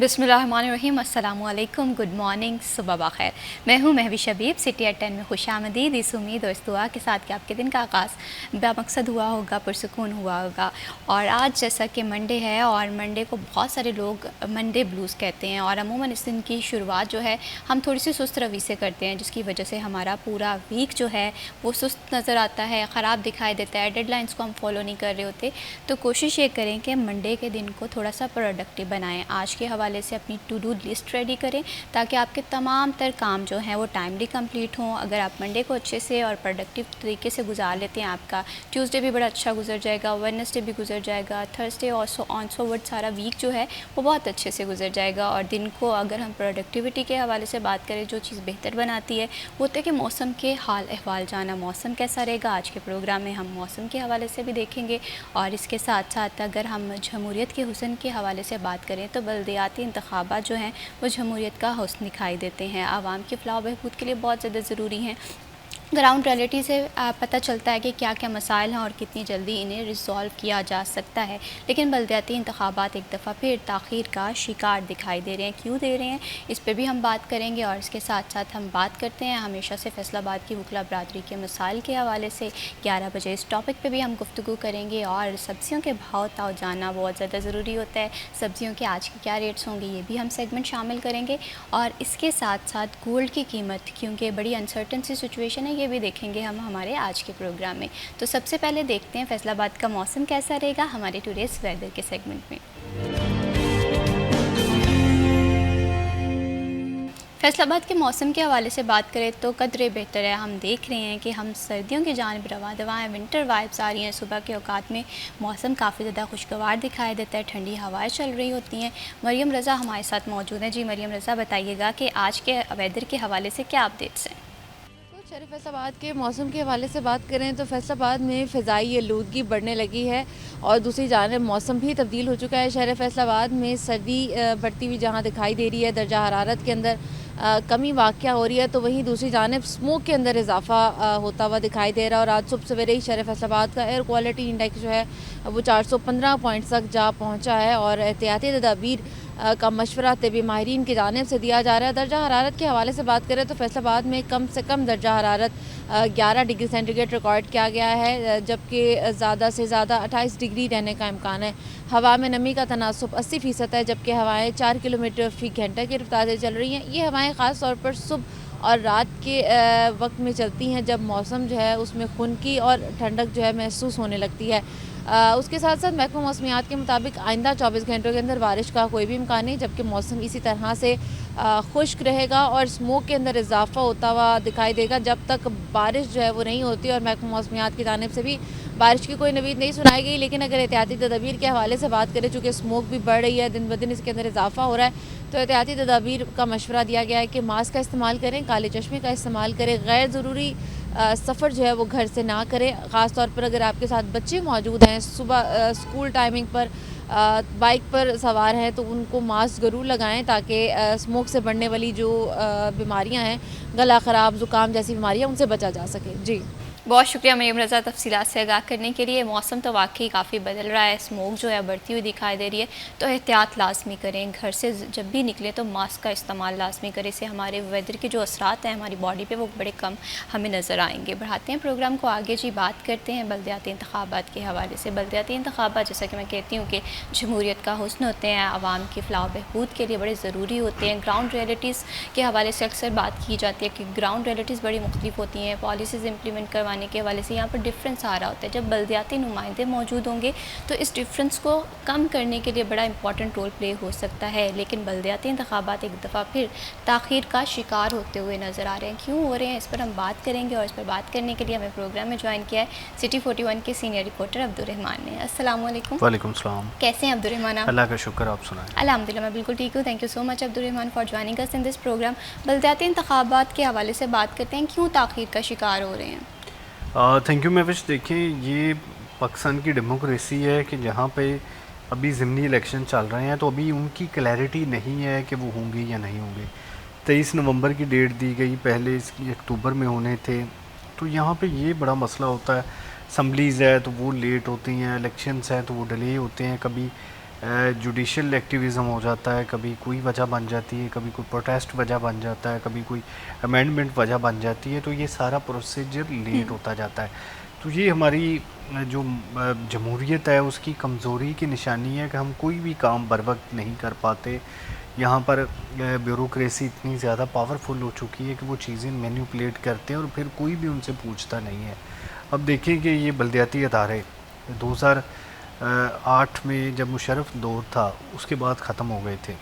बिस्मिल्लाहिर्रहमानिर्रहीम, अस्सलामु अलैकुम, गुड मॉर्निंग, सुबह बखैर। मैं हूँ महविश हबीब। सिटी एट 10 में खुशामदीद। इस उम्मीद और इस दुआ के साथ कि आपके दिन का आगाज़ बामकसद हुआ होगा, पुरसुकून हुआ होगा। और आज जैसा कि मंडे है और मंडे को बहुत सारे लोग मंडे ब्लूज़ कहते हैं और अमूमन इस दिन की शुरुआत जो है हम थोड़ी सी सुस्त रवि से करते हैं, जिसकी वजह से हमारा पूरा वीक जो है वो सुस्त नज़र आता है, ख़राब दिखाई देता है, डेडलाइंस को हम फॉलो नहीं कर रहे होते। तो कोशिश ये करें कि मंडे के दिन को थोड़ा सा प्रोडक्टिव बनाएं। आज के हवाले से अपनी टू डू लिस्ट रेडी करें ताकि आपके तमाम तर काम जो हैं वो टाइमली कंप्लीट हों। अगर आप मंडे को अच्छे से और प्रोडक्टिव तरीके से गुजार लेते हैं, आपका ट्यूसडे भी बड़ा अच्छा गुजर जाएगा, वेडनेसडे भी गुजर जाएगा, थर्सडे और सो ऑन सो वर्ड सारा वीक जो है वो बहुत अच्छे से गुजर जाएगा। और दिन को अगर हम प्रोडक्टिविटी के हवाले से बात करें, जो चीज़ बेहतर बनाती है वो होता है कि मौसम के हाल अहवाल जाना, मौसम कैसा रहेगा। आज के प्रोग्राम में हम मौसम के हवाले से भी देखेंगे और इसके साथ साथ अगर हम जमहूरियत के हुस्न के हवाले से बात करें तो बल्दियाती इंतखाबात जो हैं वो जमहूरियत का हुस्न दिखाई देते हैं, आवाम की फलाह बहबूद के लिए बहुत ज़्यादा ज़रूरी हैं। ग्राउंड रियलिटी से पता चलता है कि क्या क्या मसाइल हैं और कितनी जल्दी इन्हें रिज़ॉल्व किया जा सकता है। लेकिन बल्दियाती इंतखाबात एक दफ़ा फिर ताख़ीर का शिकार दिखाई दे रहे हैं। क्यों दे रहे हैं, इस पे भी हम बात करेंगे। और इसके साथ साथ हम बात करते हैं हमेशा से फैसलाबाद की वकला बरादरी के मसाइल के हवाले से। 11 बजे इस टॉपिक पर भी हम गुफ्तगू करेंगे। और सब्ज़ियों के भाव ताव जानना बहुत ज़्यादा ज़रूरी होता है। सब्ज़ियों के आज के क्या रेट्स होंगे ये भी हम सेगमेंट शामिल करेंगे। और इसके साथ साथ गोल्ड की कीमत, क्योंकि बड़ी अनसर्टन सी सिचुएशन है, ये भी देखेंगे हम हमारे आज के प्रोग्राम में। तो सबसे पहले देखते हैं फैसलाबाद का मौसम कैसा रहेगा हमारे टुडेज़ वेदर के सेगमेंट में। फैसलाबाद के मौसम के हवाले से बात करें तो कदरे बेहतर है। हम देख रहे हैं कि हम सर्दियों की जानिब रवा दवा हैं, विंटर वाइब्स आ रही हैं। सुबह के औकात में मौसम काफ़ी ज़्यादा खुशगवार दिखाई देता है, ठंडी हवाएं चल रही होती हैं। मरियम रज़ा हमारे साथ मौजूद हैं। जी मरियम रज़ा, बताइएगा कि आज के वेदर के हवाले से क्या अपडेट्स हैं। शहर फैसलाबाद के मौसम के हवाले से बात करें तो फैसलाबाद में फ़िज़ाई आलूदगी बढ़ने लगी है और दूसरी जानिब मौसम भी तब्दील हो चुका है। शहर फैसलाबाद में सर्दी बढ़ती हुई जहां दिखाई दे रही है, दर्जा हरारत के अंदर कमी वाक़या हो रही है, तो वहीं दूसरी जानिब स्मोक के अंदर इजाफा होता हुआ दिखाई दे रहा है। और आज सुबह सवेरे ही शहर फैसलाबाद का एयर क्वालिटी इंडेक्स जो है वो 415 पॉइंट्स तक जा पहुँचा है और एहतियाती तदाबीर का मशवरा तबी माहिरीन की जानिब से दिया जा रहा है। दर्जा हरारत के हवाले से बात करें तो फैसलाबाद में कम से कम दर्जा हरारत 11 डिग्री सेंटीग्रेड रिकॉर्ड किया गया है, जबकि ज़्यादा से ज़्यादा 28 डिग्री रहने का इम्कान है। हवा में नमी का तनासुब 80% है, जबकि हवाएँ 4 किलोमीटर फ़ी घंटा की रफ्तार से चल रही हैं। ये हवाएँ ख़ास तौर पर सुबह और रात के वक्त में चलती हैं, जब मौसम जो है उसमें खुनकी और ठंडक जो है महसूस होने लगती है। उसके साथ साथ महकमा मौसमियात के मुताबिक आइंदा 24 घंटों के अंदर बारिश का कोई भी इम्कान नहीं, जबकि मौसम इसी तरह से खुश्क रहेगा और स्मोक के अंदर इजाफा होता हुआ दिखाई देगा जब तक बारिश जो है वो नहीं होती। और महकमा मौसमियात की जानिब से भी बारिश की कोई नवीद नहीं सुनाई गई। लेकिन अगर एहतियाती तदाबीर के हवाले से बात करें, चूँकि स्मोक भी बढ़ रही है, दिन ब दिन इसके अंदर इजाफा हो रहा है, तो एहतियाती तदाबीर का मशवरा दिया गया है कि मास्क का इस्तेमाल करें, काले चश्मे का इस्तेमाल करें, गैर ज़रूरी सफ़र जो है वो घर से ना करें। ख़ास तौर पर अगर आपके साथ बच्चे मौजूद हैं, सुबह स्कूल टाइमिंग पर बाइक पर सवार हैं, तो उनको मास्क ज़रूर लगाएं ताकि स्मोक से बढ़ने वाली जो बीमारियां हैं, गला ख़राब, ज़ुकाम जैसी बीमारियां, उनसे बचा जा सके। जी बहुत शुक्रिया मरियम रज़ा तफसीलात से आगाह करने के लिए। मौसम तो वाकई काफ़ी बदल रहा है, स्मोक जो है बढ़ती हुई दिखाई दे रही है, तो एहतियात लाजमी करें। घर से जब भी निकले तो मास्क का इस्तेमाल लाजमी करें। इससे हमारे वेदर के जो असरात हैं हमारी बॉडी पे वो बड़े कम हमें नज़र आएंगे। बढ़ाते हैं प्रोग्राम को आगे। जी बात करते हैं बल्दियाती इंतखाबात के हवाले से। बल्दियाती इंतखाबात, जैसा कि मैं कहती हूँ कि जमहूरियत का हुस्न होते हैं, आवाम की फलाह बहबूद के लिए बड़े ज़रूरी होते हैं। ग्राउंड रियलिटीज़ के हवाले से अक्सर बात की जाती है कि ग्राउंड रियलिटीज़ बड़ी मुख्तलिफ होती हैं। पॉलिसीज़ इंप्लीमेंट करवाने के हवाले से यहाँ पर डिफरेंस आ रहा होता है। जब बल्दियाती नुमाइंदे मौजूद होंगे तो इस डिफरेंस को कम करने के लिए बड़ा इंपॉर्टेंट रोल प्ले हो सकता है। लेकिन बल्दियाती इंतखाबात एक दफ़ा फिर ताख़ीर का शिकार होते हुए नज़र आ रहे हैं। क्यों हो रहे हैं, इस पर हम बात करेंगे। और इस पर बात करने के लिए हमें प्रोग्राम में ज्वाइन किया है सिटी 41 के सीनियर रिपोर्टर अब्दुर्रहमान ने। अस्सलाम वालेकुम। वालेकुम सलाम। कैसे हैं अब्दुर्रहमान आप? अल्लाह का शुक्र, आप सुनाएं। अल्हम्दुलिल्लाह मैं बिल्कुल ठीक हूँ। Thank you so much Abdurrahman for joining us in this programme. बल्दियाती इंतखाबात के हवाले से बात करते हैं, क्यों ताख़ीर का शिकार हो रहे हैं? Thank you Mahvish. देखिए, ये पाकिस्तान की डेमोक्रेसी है कि जहाँ पे अभी ज़िमनी इलेक्शन चल रहे हैं, तो अभी उनकी क्लैरिटी नहीं है कि वो होंगे या नहीं होंगे। 23 नवंबर की डेट दी गई, पहले इसकी अक्टूबर में होने थे। तो यहाँ पे ये बड़ा मसला होता है। असम्बलीज़ है तो वो लेट होती हैं, इलेक्शंस हैं तो वो डिले होते हैं, कभी जुडिशल एक्टिविज़म हो जाता है, कभी कोई वजह बन जाती है, कभी कोई प्रोटेस्ट वजह बन जाता है, कभी कोई अमेंडमेंट वजह बन जाती है, तो ये सारा प्रोसीजर लेट होता जाता है। तो ये हमारी जो जमहूरियत है उसकी कमज़ोरी की निशानी है कि हम कोई भी काम बर वक्त नहीं कर पाते। यहाँ पर ब्यूरोक्रेसी इतनी ज़्यादा पावरफुल हो चुकी है कि वो चीज़ें मैनिपुलेट करते हैं और फिर कोई भी उनसे पूछता नहीं है। अब देखें कि ये बलदियाती अदारे 2008 में जब मुशर्रफ दौर था उसके बाद ख़त्म हो गए थे,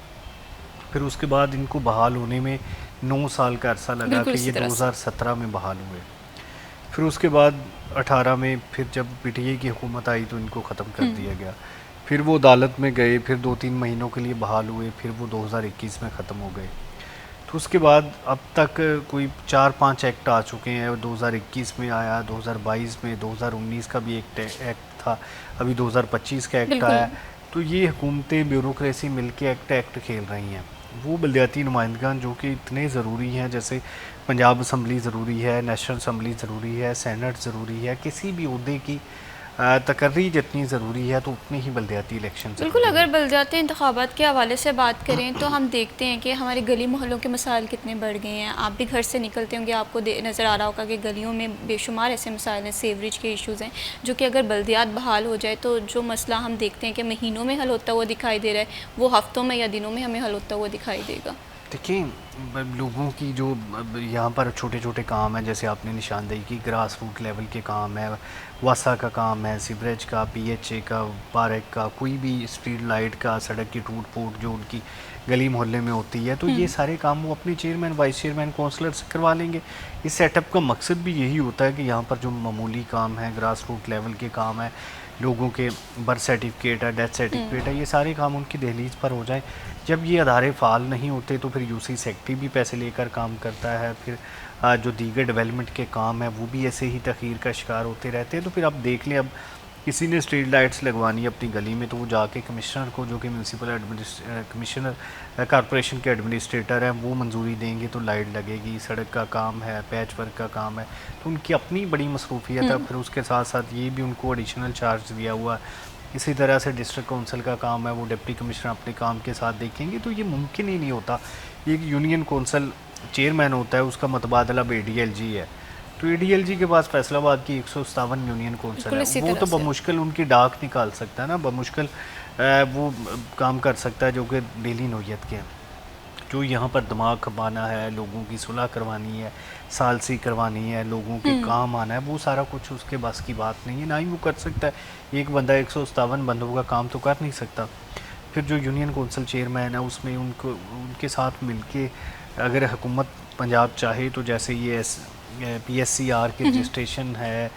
फिर उसके बाद इनको बहाल होने में 9 साल का अरसा लगा बिल्कुल कि इसी ये तरह से। 2017 में बहाल हुए। फिर उसके बाद 18 में फिर जब पीटीआई की हुकूमत आई तो इनको ख़त्म कर दिया गया। फिर वो अदालत में गए, फिर 2-3 महीनों के लिए बहाल हुए, फिर वो 2021 में ख़त्म हो गए। तो उसके बाद अब तक कोई 4-5 एक्ट आ चुके हैं। 2021 में आया, 2022 में, 2019 का भी एक एक्ट था, अभी 2025 का एक्ट बिल्कुल। आया। तो ये हुकूमतें ब्यूरोक्रेसी मिलके एक्ट खेल रही हैं। वो बलदियाती नुमाइंदगान जो कि इतने ज़रूरी हैं, जैसे पंजाब असम्बली ज़रूरी है, नेशनल असम्बली ज़रूरी है, सेनेट ज़रूरी है, किसी भी ओहदे की तकर्री जितनी ज़रूरी है तो उतने ही बलदियाती इलेक्शन बिल्कुल, ज़रूरी अगर हैं। बलदियाती इंतखाबात के हवाले से बात करें तो हम देखते हैं कि हमारे गली मोहल्लों के मसाइल कितने बढ़ गए हैं। आप भी घर से निकलते होंगे, आपको नज़र आ रहा होगा कि गलियों में बेशुमार ऐसे मसाइल हैं, सीवरेज के इश्यूज़ हैं, जो कि अगर बल्दियात बहाल हो जाए तो जो मसला हम देखते हैं कि महीनों में हल होता हुआ दिखाई दे रहा है, वो हफ्तों में या दिनों में हमें हल होता हुआ दिखाई देगा। देखिए, लोगों की जो यहाँ पर छोटे छोटे काम हैं, जैसे आपने निशानदेही की, ग्रास रूट लेवल के काम है, वासा का काम है, सीवरेज का, पीएचए का, पार्क का, कोई भी स्ट्रीट लाइट का, सड़क की टूट फूट जो उनकी गली मोहल्ले में होती है, तो ये सारे काम वो अपने चेयरमैन, वाइस चेयरमैन, काउंसलर से करवा लेंगे। इस सेटअप का मकसद भी यही होता है कि यहाँ पर जो मामूली काम है, ग्रास रूट लेवल के काम है, लोगों के बर्थ सर्टिफिकेट है, डेथ सर्टिफिकेट है, ये सारे काम उनकी दहलीज पर हो जाए। जब ये अदारे फ़ाल नहीं होते तो फिर यूसी सेक्रेटरी भी पैसे लेकर काम करता है, फिर जो दीगर डेवलपमेंट के काम है वो भी ऐसे ही तख़ीर का शिकार होते रहते हैं। तो फिर आप देख लें, अब किसी ने स्ट्रीट लाइट्स लगवानी है अपनी गली में, तो वो जाके कमिश्नर को, जो कि म्यूनसिपल कमिश्नर कॉरपोरेशन के एडमिनिस्ट्रेटर हैं, वो मंजूरी देंगे तो लाइट लगेगी। सड़क का काम है, पैच वर्क का काम है, तो उनकी अपनी बड़ी मसरूफियत है। फिर उसके साथ साथ ये भी उनको एडिशनल चार्ज दिया हुआ है। इसी तरह से डिस्ट्रिक्ट काउंसिल का काम है, वो डिप्टी कमिश्नर अपने काम के साथ देखेंगे। तो ये मुमकिन ही नहीं होता। एक यूनियन कौंसल चेयरमैन होता है, उसका मतबादला ADLG है, तो ADLG के पास फैसलाबाद की 157 यूनियन कौंसल बिल्कुल इसी है, वो तरह तो से। बमुश्किल उनकी डाक निकाल सकता है ना, बमुश्किल वो काम कर सकता है जो कि डेली नौयत के हैं। जो यहाँ पर दिमाग खपाना है, लोगों की सुलह करवानी है, सालसी करवानी है, लोगों के काम आना है, वो सारा कुछ उसके बस की बात नहीं है, ना ही वो कर सकता है। एक बंदा 157 बंदों का काम तो कर नहीं सकता। फिर जो यूनियन कौंसल चेयरमैन है, उसमें उनको उनके साथ मिलके अगर हुकूमत पंजाब चाहे तो जैसे ये PSCR की रजिस्ट्रेशन है,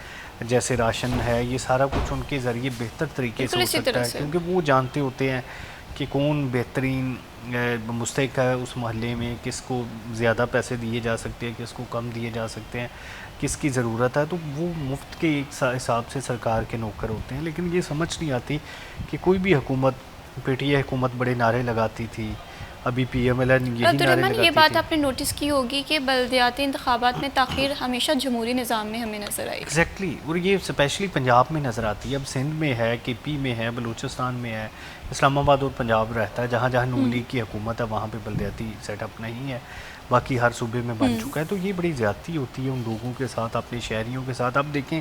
जैसे राशन है, ये सारा कुछ उनके ज़रिए बेहतर तरीके से बिल्कुल हो इसी सकता तरह है, से। क्योंकि वो जानते होते हैं कि कौन बेहतरीन मुस्तहिक है उस मोहल्ले में, किसको ज़्यादा पैसे दिए जा सकते हैं, किसको कम दिए जा सकते हैं, किसकी ज़रूरत है। तो वो मुफ्त के एक हिसाब से सरकार के नौकर होते हैं। लेकिन ये समझ नहीं आती कि कोई भी हुकूमत, PTI हुकूमत बड़े नारे लगाती थी, अभी PMLN यही तो नारे रहमान, ये लगाती बात थी। आपने नोटिस की होगी कि बल्दियाती इंतखाबात में ताख़ीर हमेशा जमहूरी निज़ाम में हमें नज़र आई। एग्जैक्टली और ये स्पेशली पंजाब में नज़र आती है। अब सिंध में है, KP में है, बलूचिस्तान में है, इस्लामाबाद और पंजाब रहता है, जहाँ जहाँ नून लीग की हुकूमत है वहाँ पे बल्दियाती सेटअप नहीं है, बाकी हर सूबे में बन चुका है। तो ये बड़ी ज़्यादती होती है उन लोगों के साथ, अपने शहरियों के साथ। अब देखें,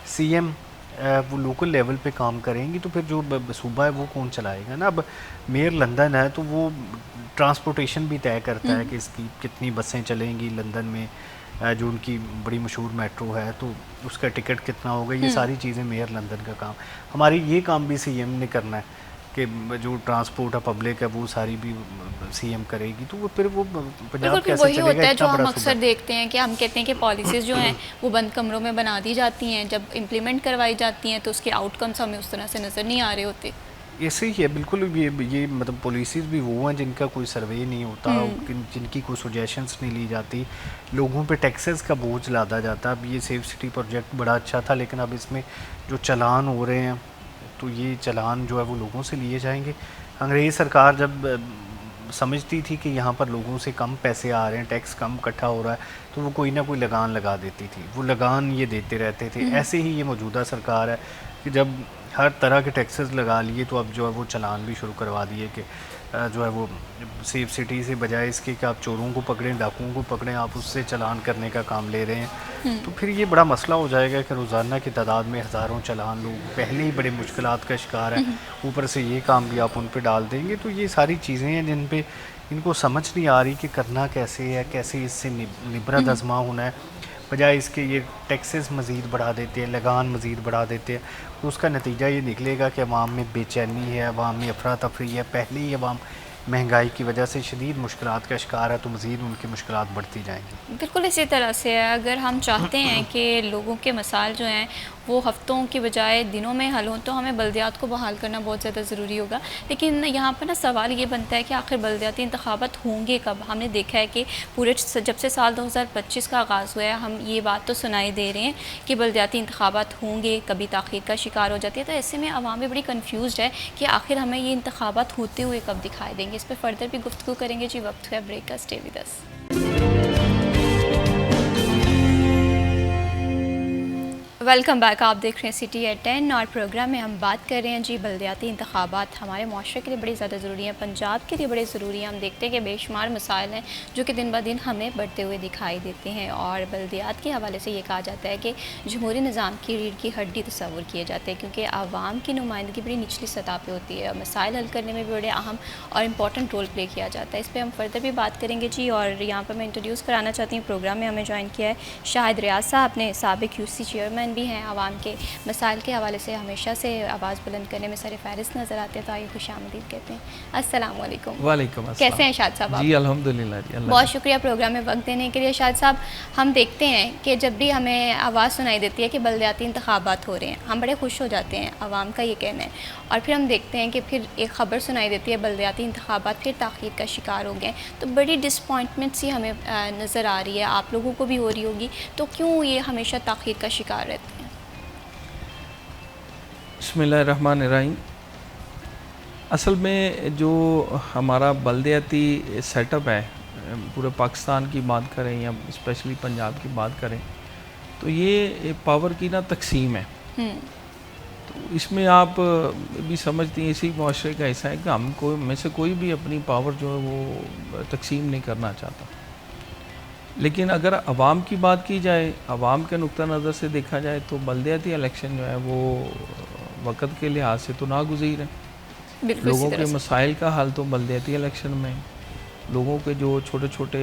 CM वो लोकल लेवल पे काम करेंगी तो फिर जो सूबा है वो कौन चलाएगा ना। अब मेयर लंदन है तो वो ट्रांसपोर्टेशन भी तय करता है कि इसकी कितनी बसें चलेंगी लंदन में, जो उनकी बड़ी मशहूर मेट्रो है, तो उसका टिकट कितना होगा, ये सारी चीज़ें मेयर लंदन का काम। हमारी ये काम भी CM ने करना है कि जो ट्रांसपोर्ट है, पब्लिक है, वो सारी भी CM करेगी। तो वो फिर वो पंजाब बिल्कुल, कैसे वही चलेगा, होता है जो इतना हम बड़ा अक्सर सूबा। देखते हैं कि हम कहते हैं कि पॉलिसीज़ जो हैं वो बंद कमरों में बना दी जाती हैं, जब इम्प्लीमेंट करवाई जाती हैं तो उसके आउटकम्स हमें उस तरह से नज़र नहीं आ रहे होते। ऐसे ही है बिल्कुल। ये मतलब पॉलिसीज़ भी वो हैं जिनका कोई सर्वे नहीं होता, जिनकी कोई सजेशंस नहीं ली जाती, लोगों पे टैक्सेस का बोझ लादा जाता। अब ये सेफ सिटी प्रोजेक्ट बड़ा अच्छा था, लेकिन अब इसमें जो चालान हो रहे हैं तो ये चालान जो है वो लोगों से लिए जाएंगे। अंग्रेज़ सरकार जब समझती थी कि यहाँ पर लोगों से कम पैसे आ रहे हैं, टैक्स कम इकट्ठा हो रहा है, तो वो कोई ना कोई लगान लगा देती थी, वो लगान ये देते रहते थे। ऐसे ही ये मौजूदा सरकार है कि जब हर तरह के टैक्सेस लगा लिए, तो अब जो है वो चालान भी शुरू करवा दिए कि जो है वो सेफ सिटी से बजाय इसके कि आप चोरों को पकड़ें, डाकुओं को पकड़ें, आप उससे चालान करने का काम ले रहे हैं। तो फिर ये बड़ा मसला हो जाएगा कि रोज़ाना की तादाद में हज़ारों चालान, लोग पहले ही बड़े मुश्किलात का शिकार है, ऊपर से ये काम भी आप उन पे डाल देंगे। तो ये सारी चीज़ें हैं जिन पे इनको समझ नहीं आ रही कि करना कैसे है, कैसे इससे निबरत आज़मा होना है। बजाय इसके ये टैक्सेस मज़ीद बढ़ा देते हैं, लगान मज़ीद बढ़ा देते हैं, तो उसका नतीजा ये निकलेगा कि अवाम में बेचैनी है, अवाम में अफरा तफरी है। पहले ही अवाम महंगाई की वजह से शदीद मुश्किलात का शिकार है, तो मज़ीद उनकी मुश्किलात बढ़ती जाएंगी। बिल्कुल इसी तरह से है। अगर हम चाहते हैं कि लोगों के मसाइल जो हैं वो हफ्तों की बजाय दिनों में हल हों, तो हमें बल्दियात को बहाल करना बहुत ज़्यादा ज़रूरी होगा। लेकिन यहाँ पर ना सवाल ये बनता है कि आखिर बल्दियाती इंतखाबात होंगे कब? हमने देखा है कि पूरे जब से साल 2025 का आगाज़ हुआ है, हम ये बात तो सुनाई दे रहे हैं कि बल्दियाती इंतखाबात होंगे, कभी ताख़ीर का शिकार हो जाती है। तो ऐसे में अवाम भी बड़ी कन्फ्यूज़ है कि आखिर हमें ये इंतखाबात होते हुए कब दिखाई देंगे। इस पर फ़र्दर भी गुफ्तगू करेंगे जी। वक्त है ब्रेक का, stay with us. Welcome back. आप देख रहे हैं सिटी एट 10 और प्रोग्राम में हम बात कर रहे हैं जी बल्दियाती इंतखाबात हमारे माशरे के लिए बड़ी ज़्यादा ज़रूरी हैं, पंजाब के लिए बड़े ज़रूरी हैं। हम देखते हैं कि बेशुमार मसाइल हैं जो कि दिन ब दिन हमें बढ़ते हुए दिखाई देते हैं, और बल्दियात के हवाले से ये कहा जाता है कि जमहूरी निज़ाम की रीढ़ की हड्डी तस्वुर किए जाते हैं, क्योंकि आवाम की नुमाइंदगी बड़ी निचली सतह पर होती है। मसाइल हल करने में भी बड़े अहम और इम्पॉर्टेंट रोल प्ले किया जाता है। इस पर हम फर्दर भी बात करेंगे जी। और यहाँ पर मैं इंट्रोड्यूस कराना चाहती हूँ, प्रोग्राम में हमें ज्वाइन किया है शाहिद रियाज साहब, अपने साबिक यूसी चेयरमैन भी हैं। आवाम के मसाइल के हवाले से हमेशा से आवाज़ बुलंद करने में सर फ़हरिस्त नज़र आते हैं, तो आइए खुशामदीद कहते हैं। अस्सलाम वालेकुम। वालेकुम अस्सलाम। कैसे हैं शाहिद साहब? जी अल्हम्दुलिल्लाह जी, अल्लाह बहुत शुक्रिया प्रोग्राम में वक्त देने के लिए। शाहिद साहब, हम देखते हैं कि जब भी हमें आवाज़ सुनाई देती है कि बल्दियाती इंतखाबात हो रहे हैं, हम बड़े खुश हो जाते हैं, आवाम का ये कहना है। और फिर हम देखते हैं कि फिर एक ख़बर सुनाई देती है बल्दियाती इंतखाबात फिर ताख़ीर का शिकार हो गए, तो बड़ी डिसपॉइंटमेंट सी हमें नज़र आ रही है, आप लोगों को भी हो रही होगी। तो क्यों ये हमेशा ताख़ीर का शिकार रहते हैं? बिस्मिल्लाहिर्रहमानिर्रहीम। असल में जो हमारा बल्दियाती सेटअप है, पूरे पाकिस्तान की बात करें या स्पेशली पंजाब की बात करें, तो ये पावर की ना तकसीम है। तो इसमें आप भी समझती हैं इसी माशरे का हिस्सा है कि हम कोई में से कोई भी अपनी पावर जो है वो तकसीम नहीं करना चाहता। लेकिन अगर अवाम की बात की जाए, अवाम के नुक्ता नज़र से देखा जाए, तो बल्दियाती इलेक्शन जो है वो वक़्त के लिहाज से तो नागुज़ीर है। लोगों के मसाइल का हल तो बल्दियाती इलेक्शन में, लोगों के जो छोटे छोटे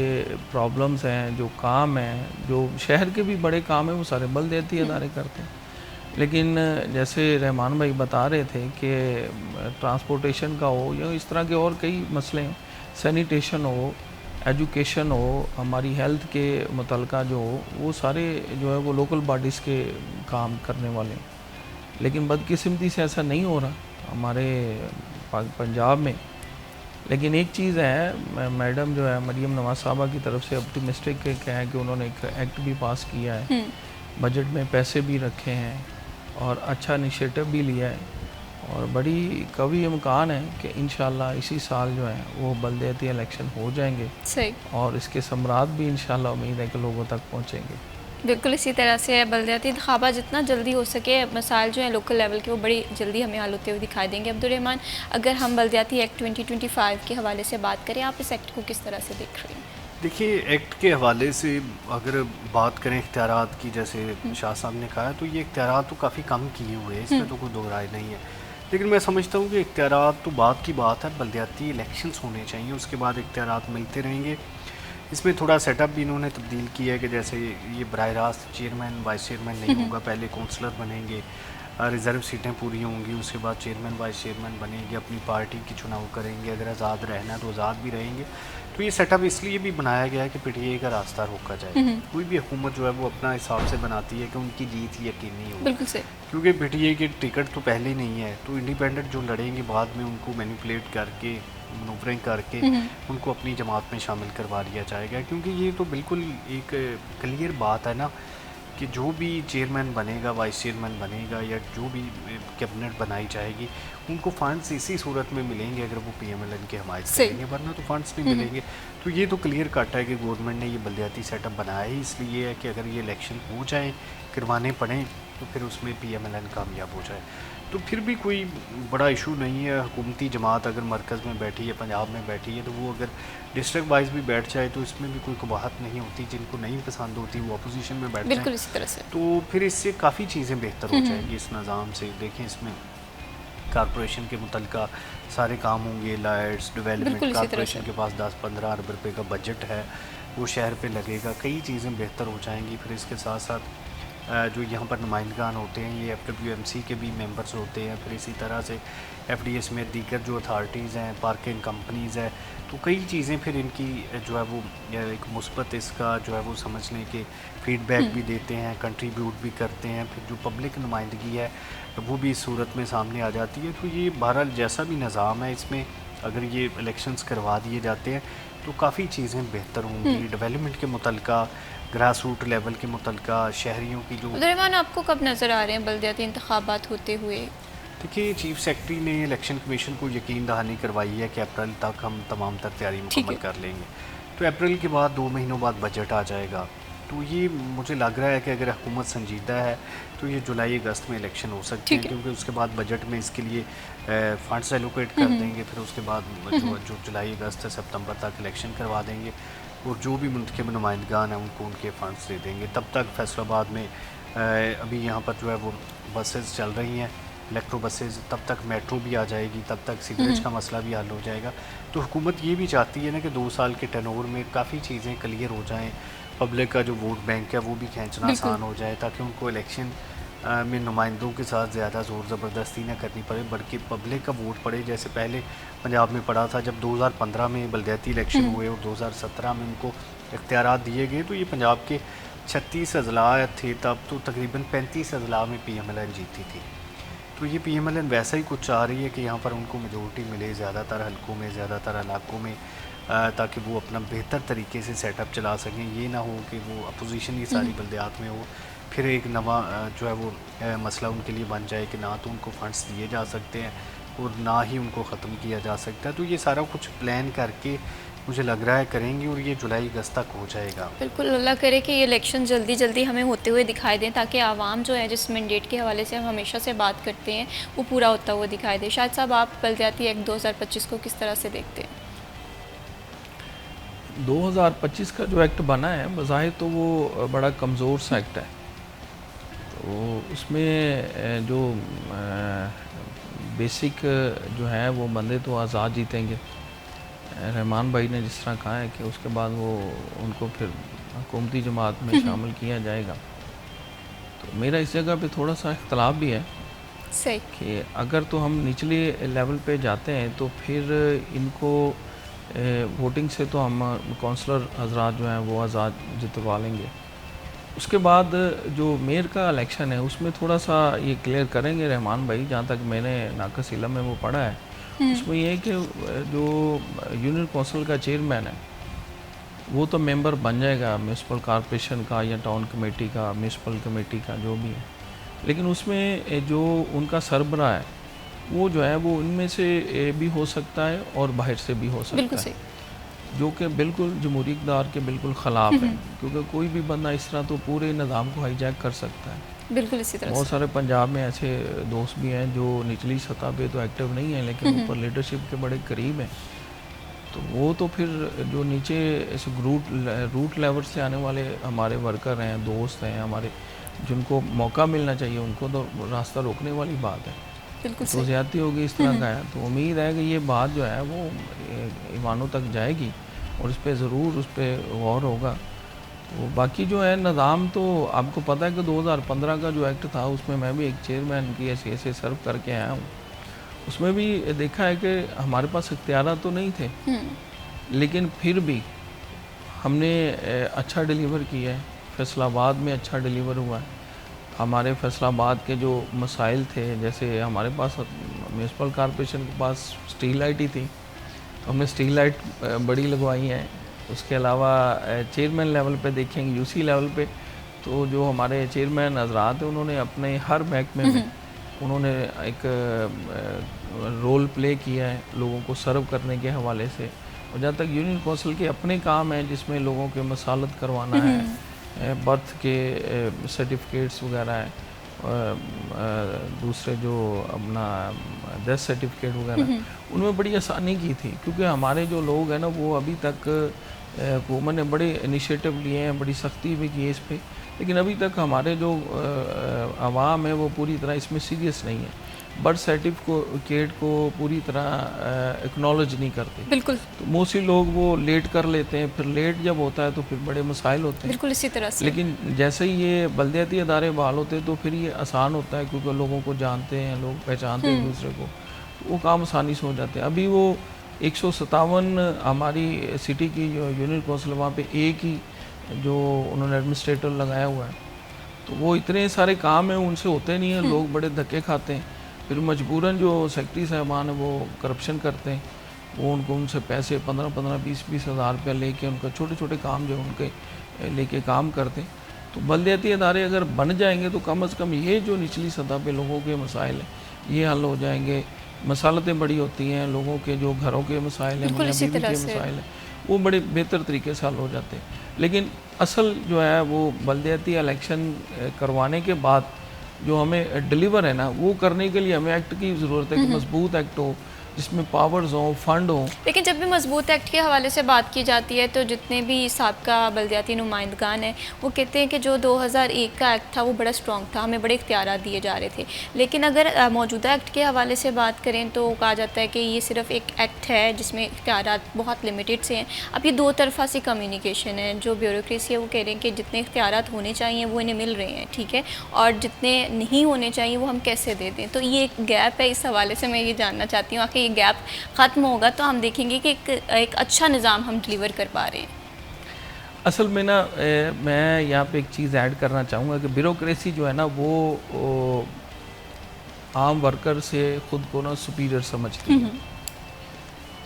प्रॉब्लम्स हैं, जो काम हैं, जो शहर के भी बड़े काम हैं, वो सारे बल्दियाती अदारे करते हैं। लेकिन जैसे रहमान भाई बता रहे थे कि ट्रांसपोर्टेशन का हो या इस तरह के और कई मसले हैं, सैनिटेशन हो, एजुकेशन हो, हमारी हेल्थ के मुतल्लिक़ा जो हो, वो सारे जो है वो लोकल बॉडीज़ के काम करने वाले हैं। लेकिन बदकिस्मती से ऐसा नहीं हो रहा हमारे पंजाब में। लेकिन एक चीज़ है, मैडम जो है मरियम नवाज़ साहबा की तरफ से ऑप्टिमिस्टिक क्या है कि उन्होंने एक एक्ट भी पास किया है, बजट में पैसे भी रखे हैं और अच्छा इनिशिएटिव भी लिया है, और बड़ी कवी इम्कान है कि इंशाल्लाह इसी साल जो है वो बल्दियाती इलेक्शन हो जाएंगे। सही। और इसके समरात भी इंशाल्लाह उम्मीद है कि लोगों तक पहुँचेंगे। बिल्कुल इसी तरह से बल्दियाती इंतखाबात जितना जल्दी हो सके, मसाइल जो हैं लोकल लेवल के वो बड़ी जल्दी हमें हल होते हुए दिखाई देंगे। अब्दुर्रहमान, अगर हम बल्दियाती एक्ट 2025 के हवाले से बात करें, आप इस एक्ट को किस तरह से देख रहे हैं? देखिए, एक्ट के हवाले से अगर बात करें इख्तियारात की, जैसे शाह साहब ने कहा, तो ये इख्तियारात तो काफ़ी कम किए हुए हैं, इसमें तो कोई दो राय नहीं है। लेकिन मैं समझता हूँ कि इख्तियारात तो बात की बात है, बल्दियाती इलेक्शंस होने चाहिए, उसके बाद इख्तियारात मिलते रहेंगे। इसमें थोड़ा सेटअप भी इन्होंने तब्दील किया है कि जैसे ये बराह रास्त चेयरमैन वाइस चेयरमैन नहीं होगा, पहले काउंसलर बनेंगे, रिज़र्व सीटें पूरी होंगी, उसके बाद चेयरमैन वाइस चेयरमैन बनेंगे, अपनी पार्टी की चुनाव करेंगे, अगर आज़ाद रहना है तो आज़ाद भी रहेंगे। तो ये सेटअप इसलिए भी बनाया गया है कि पीटीआई का रास्ता रोका जाए। कोई भी हुकूमत जो है वो अपना हिसाब से बनाती है कि उनकी जीत यकीनी हो, बिल्कुल से, क्योंकि पीटीआई के टिकट तो पहले ही नहीं है, तो इंडिपेंडेंट जो लड़ेंगे बाद में उनको मैनिपुलेट करके, मनूवरिंग करके उनको अपनी जमात में शामिल करवा दिया जाएगा। क्योंकि ये तो बिल्कुल एक क्लियर बात है ना कि जो भी चेयरमैन बनेगा, वाइस चेयरमैन बनेगा, या जो भी कैबिनेट बनाई जाएगी, उनको फ़ंड्स इसी सूरत में मिलेंगे अगर वो पीएमएलएन की हमायत करेंगे, वरना तो फ़ंड्स नहीं मिलेंगे। तो ये तो क्लियर कट है कि गवर्नमेंट ने ये बल्दियाती सेटअप बनाया ही इसलिए है कि अगर ये इलेक्शन हो जाए, करवाने पड़ें, तो फिर उसमें PMLN कामयाब हो जाए। तो फिर भी कोई बड़ा इशू नहीं है। हुकूमती जमात अगर मरकज़ में बैठी है, पंजाब में बैठी है, तो वो अगर डिस्ट्रिक्ट वाइज भी बैठ जाए तो इसमें भी कोई कबाहत नहीं होती। जिनको नहीं पसंद होती वो अपोजिशन में बैठ बिल्कुल जाए, इसी तरह से। तो फिर इससे काफ़ी चीज़ें बेहतर हो जाएगी इस निज़ाम से। देखें, इसमें कारपोरेशन के मुतलका सारे काम होंगे, लाइट्स, बिल्कुल डेवलपमेंट। इसी तरह कारपोरेशन से। के पास 10-15 अरब रुपये का बजट है, वो शहर पे लगेगा, कई चीज़ें बेहतर हो जाएंगी। फिर इसके साथ साथ जो यहाँ पर नुमाइंदगान होते हैं ये FWMC के भी मेंबर्स होते हैं। फिर इसी तरह से FDS में दीगर जो अथॉरिटीज़ हैं, पार्किंग कंपनीज़ है, तो कई चीज़ें फिर इनकी जो है वो एक मुस्बत इसका जो है वो समझ लें कि फ़ीडबैक भी देते हैं, कंट्रीब्यूट भी करते हैं। फिर जो पब्लिक नुमाइंदगी है वो भी इस सूरत में सामने आ जाती है। तो ये बहरहाल जैसा भी निज़ाम है, इसमें अगर ये इलेक्शंस करवा दिए जाते हैं तो काफ़ी चीज़ें बेहतर होंगी। डेवलपमेंट के मुतलका, ग्रास रूट लेवल के मुतलका, शहरियों की जो अब्दुर्रहमान, आपको कब नज़र आ रहे हैं बल्दियाती इंतखाबात होते हुए? देखिए, चीफ सेक्रेटरी ने इलेक्शन कमीशन को यकीन दहानी करवाई है कि अप्रैल तक हम तमाम तर तैयारी ठीक मुकम्मल है। कर लेंगे। तो अप्रैल के बाद 2 महीनों बाद बजट आ जाएगा। तो ये मुझे लग रहा है कि अगर हुकूमत संजीदा है तो ये जुलाई अगस्त में इलेक्शन हो सकते ठीक हैं, है। क्योंकि उसके बाद बजट में इसके लिए फ़ंड्स एलोकेट कर देंगे। फिर उसके बाद जो जुलाई अगस्त सितंबर तक इलेक्शन करवा देंगे और जो भी मुंतखब नुमाइंदगान हैं उनको उनके फ़ंड्स दे देंगे। तब तक फैसलाबाद में अभी यहाँ पर जो है वो बसेस चल रही हैं, इलेक्ट्रो बसेस, तब तक मेट्रो भी आ जाएगी, तब तक सीवरेज का मसला भी हल हो जाएगा। तो हुकूमत ये भी चाहती है ना कि 2 साल के टर्नओवर में काफ़ी चीज़ें क्लियर हो जाएं, पब्लिक का जो वोट बैंक है वो भी खींचना बिल्कुल। आसान हो जाए, ताकि उनको इलेक्शन में नुमाइंदों के साथ ज़्यादा ज़ोर ज़बरदस्ती ना करनी पड़े, बल्कि पब्लिक का वोट पड़े। जैसे पहले पंजाब में पड़ा था, जब 2015 में बलदियाती इलेक्शन हुए और 2017 में उनको इख्तियारात दिए गए, तो ये पंजाब के 36 अजला थे तब, तो तकरीबन 35 अजला में PMLN जीती थी। तो ये PMLN वैसा ही कुछ चाह रही है कि यहाँ पर उनको मेजोरिटी मिले ज़्यादातर हलकों में, ज़्यादातर इलाकों में, ताकि वो अपना बेहतर तरीके से सेटअप चला सकें। ये ना हो कि वो अपोजिशन ही सारी बल्दियात में हो, फिर एक नवा जो है वो मसला उनके लिए बन जाए कि ना तो उनको फंड्स दिए जा सकते हैं और ना ही उनको ख़त्म किया जा सकता है। तो ये सारा कुछ प्लान करके मुझे लग रहा है करेंगे और ये जुलाई अगस्त तक हो जाएगा। बिल्कुल, अल्लाह करे कि ये इलेक्शन जल्दी जल्दी हमें होते हुए दिखाई दें, ताकि आवाम जो है जिस मैंडेट के हवाले से हम हमेशा से बात करते हैं वो पूरा होता हुआ दिखाई दे। शायद साहब, आप बल्दियाती एक्ट 2025 को किस तरह से देखते हैं? 2025 का जो एक्ट बना है बज़ाहिर तो वो बड़ा कमज़ोर सा एक्ट है। तो उसमें जो बेसिक जो है वो बंदे तो आज़ाद जीतेंगे। रहमान भाई ने जिस तरह कहा है कि उसके बाद वो उनको फिर हुकूमती जमात में शामिल किया जाएगा। तो मेरा इस जगह पे थोड़ा सा इख्तलाफ भी है सही। कि अगर तो हम निचले लेवल पे जाते हैं तो फिर इनको वोटिंग से तो हम काउंसलर हजरात जो हैं वो आज़ाद जितवा लेंगे। उसके बाद जो मेयर का इलेक्शन है उसमें थोड़ा सा ये क्लियर करेंगे रहमान भाई, जहाँ तक मैंने नाकस इलम में वो पढ़ा है। उसमें ये है कि जो यूनियन काउंसिल का चेयरमैन है वो तो मेंबर बन जाएगा म्यूनसिपल कॉरपोरेशन का या टाउन कमेटी का, म्यूनसिपल कमेटी का, जो भी है। लेकिन उसमें जो उनका सरबरा है वो जो है वो इनमें से भी हो सकता है और बाहर से भी हो बिल्कुल सकता सही। है, जो कि बिल्कुल जमहूरी इक़्तिदार के बिल्कुल ख़िलाफ़ है, क्योंकि कोई भी बंदा इस तरह तो पूरे निज़ाम को हाईजैक कर सकता है। बिल्कुल इसी तरह बहुत से। सारे पंजाब में ऐसे दोस्त भी हैं जो निचली सतह पे तो एक्टिव नहीं हैं लेकिन ऊपर लीडरशिप के बड़े करीब हैं। तो वो तो फिर जो नीचे इस रूट लेवल से आने वाले हमारे वर्कर हैं, दोस्त हैं हमारे, जिनको मौका मिलना चाहिए उनको तो रास्ता रोकने वाली बात है। बिल्कुल तो सही। ज़्यादती होगी इस तरह का है। तो उम्मीद है कि ये बात जो है वो ईमानों तक जाएगी और इस पर ज़रूर उस पर गौर होगा। तो बाकी जो है निज़ाम तो आपको पता है कि 2015 का जो एक्ट था उसमें मैं भी एक चेयरमैन की हैसियत से सर्व करके आया हूँ। उसमें भी देखा है कि हमारे पास इख्तियार तो नहीं थे, लेकिन फिर भी हमने अच्छा डिलीवर किया है। फैसलाबाद में अच्छा डिलीवर हुआ है। हमारे फैसलाबाद के जो मसाइल थे, जैसे हमारे पास म्यूनसिपल कॉरपोरेशन के पास स्ट्रीट लाइट ही थी, तो हमने स्ट्रीट लाइट बड़ी लगवाई हैं। उसके अलावा चेयरमैन लेवल पे देखेंगे, यूसी लेवल पे तो जो हमारे चेयरमैन हजरात हैं उन्होंने अपने हर महकमे में उन्होंने एक रोल प्ले किया है लोगों को सर्व करने के हवाले से। और जहाँ तक यूनियन काउंसिल के अपने काम हैं जिसमें लोगों के मसालत करवाना है, बर्थ के सर्टिफिकेट्स वगैरह है, दूसरे जो अपना डेथ सर्टिफिकेट वगैरह, उनमें बड़ी आसानी की थी, क्योंकि हमारे जो लोग हैं ना वो अभी तक हुकूमत ने बड़े इनिशिएटिव लिए हैं, बड़ी सख्ती भी की है इस पर, लेकिन अभी तक हमारे जो आवाम है वो पूरी तरह इसमें सीरियस नहीं है, बर्थ सर्टिफिकेट को पूरी तरह एक्नॉलेज नहीं करते। बिल्कुल तो मोस्टली लोग वो लेट कर लेते हैं, फिर लेट जब होता है तो फिर बड़े मसाइल होते हैं। बिल्कुल इसी तरह से। लेकिन जैसे ही ये बलदियाती अदारे बहाल होते हैं तो फिर ये आसान होता है, क्योंकि लोगों को जानते हैं, लोग पहचानते हैं एक दूसरे को, तो वो काम आसानी से हो जाते हैं। अभी वो 157 हमारी सिटी की जो यूनियन काउंसिल, वहाँ पे एक ही जो उन्होंने एडमिनिस्ट्रेटर लगाया हुआ है, तो वो इतने सारे काम हैं उनसे होते नहीं हैं, लोग बड़े धक्के खाते हैं, फिर मजबूरन जो सेक्रेटरी साहबान है वो करप्शन करते हैं, वो उनसे पैसे 15-15, 20-20 हज़ार रुपया लेके उनका छोटे छोटे काम जो उनके लेके काम करते हैं। तो बलदियाती अदारे अगर बन जाएंगे तो कम से कम ये जो निचली सतह पे लोगों के मसाइल हैं ये हल हो जाएंगे। मसालतें बड़ी होती हैं, लोगों के जो घरों के मसाइल हैं, बिल्कुल इसी बीवी के तरह से। मसाइल हैं, वो बड़े बेहतर तरीके से हल हो जाते हैं। लेकिन असल जो है वो बलदियाती इलेक्शन करवाने के बाद जो हमें डिलीवर है ना, वो करने के लिए हमें एक्ट की ज़रूरत है कि मजबूत एक्ट हो जिसमें पावर्स हों, फंड हों। लेकिन जब भी मजबूत एक्ट के हवाले से बात की जाती है तो जितने भी साबका बलदियाती नुमाइंदगान हैं वो कहते हैं कि जो 2001 का एक्ट था वो बड़ा स्ट्रॉन्ग था, हमें बड़े इख्तियारात दिए जा रहे थे। लेकिन अगर मौजूदा एक्ट के हवाले से बात करें तो कहा जाता है कि ये सिर्फ एक एक्ट है जिसमें इख्तियारात बहुत लिमिटेड से हैं। अब ये दो तरफा सी कम्युनिकेशन है, जो ब्यूरोक्रेसी है वो कह रहे हैं कि जितने इख्तियारात होने चाहिए वो इन्हें मिल रहे हैं, ठीक है, और जितने नहीं होने चाहिए वो हम कैसे दे दें। तो ये एक गैप है, इस हवाले से मैं ये जानना चाहती हूँ कि ये गैप ख़त्म होगा तो हम देखेंगे कि एक अच्छा निज़ाम हम डिलीवर कर पा रहे हैं। असल में ना मैं यहाँ पे एक चीज़ ऐड करना चाहूँगा कि ब्यूरोक्रेसी जो है ना वो आम वर्कर से ख़ुद को ना सुपीरियर समझती है।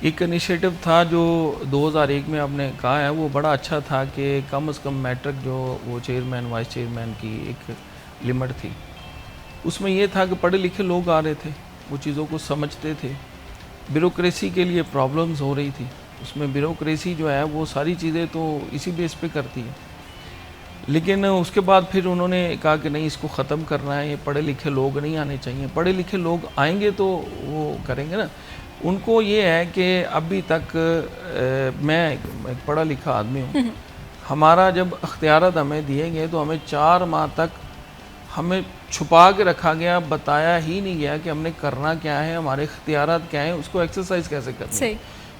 एक इनिशिएटिव था जो 2001 में आपने कहा है, वो बड़ा अच्छा था कि कम से कम मैट्रिक जो वो चेयरमैन वाइस चेयरमैन की एक लिमिट थी, उसमें ये था कि पढ़े लिखे लोग आ रहे थे, वो चीज़ों को समझते थे। ब्यूरोक्रेसी के लिए प्रॉब्लम्स हो रही थी, उसमें ब्यूरोक्रेसी जो है वो सारी चीज़ें तो इसी बेस पे करती है। लेकिन उसके बाद फिर उन्होंने कहा कि नहीं, इसको ख़त्म करना है, ये पढ़े लिखे लोग नहीं आने चाहिए। पढ़े लिखे लोग आएंगे तो वो करेंगे ना। उनको ये है कि अभी तक मैं एक पढ़ा लिखा आदमी हूँ, हमारा जब अख्तियारात हमें दिए गए तो हमें 4 माह तक हमें छुपा के रखा गया, बताया ही नहीं गया कि हमने करना क्या है, हमारे इख्तियारात क्या हैं, उसको एक्सरसाइज कैसे करना है।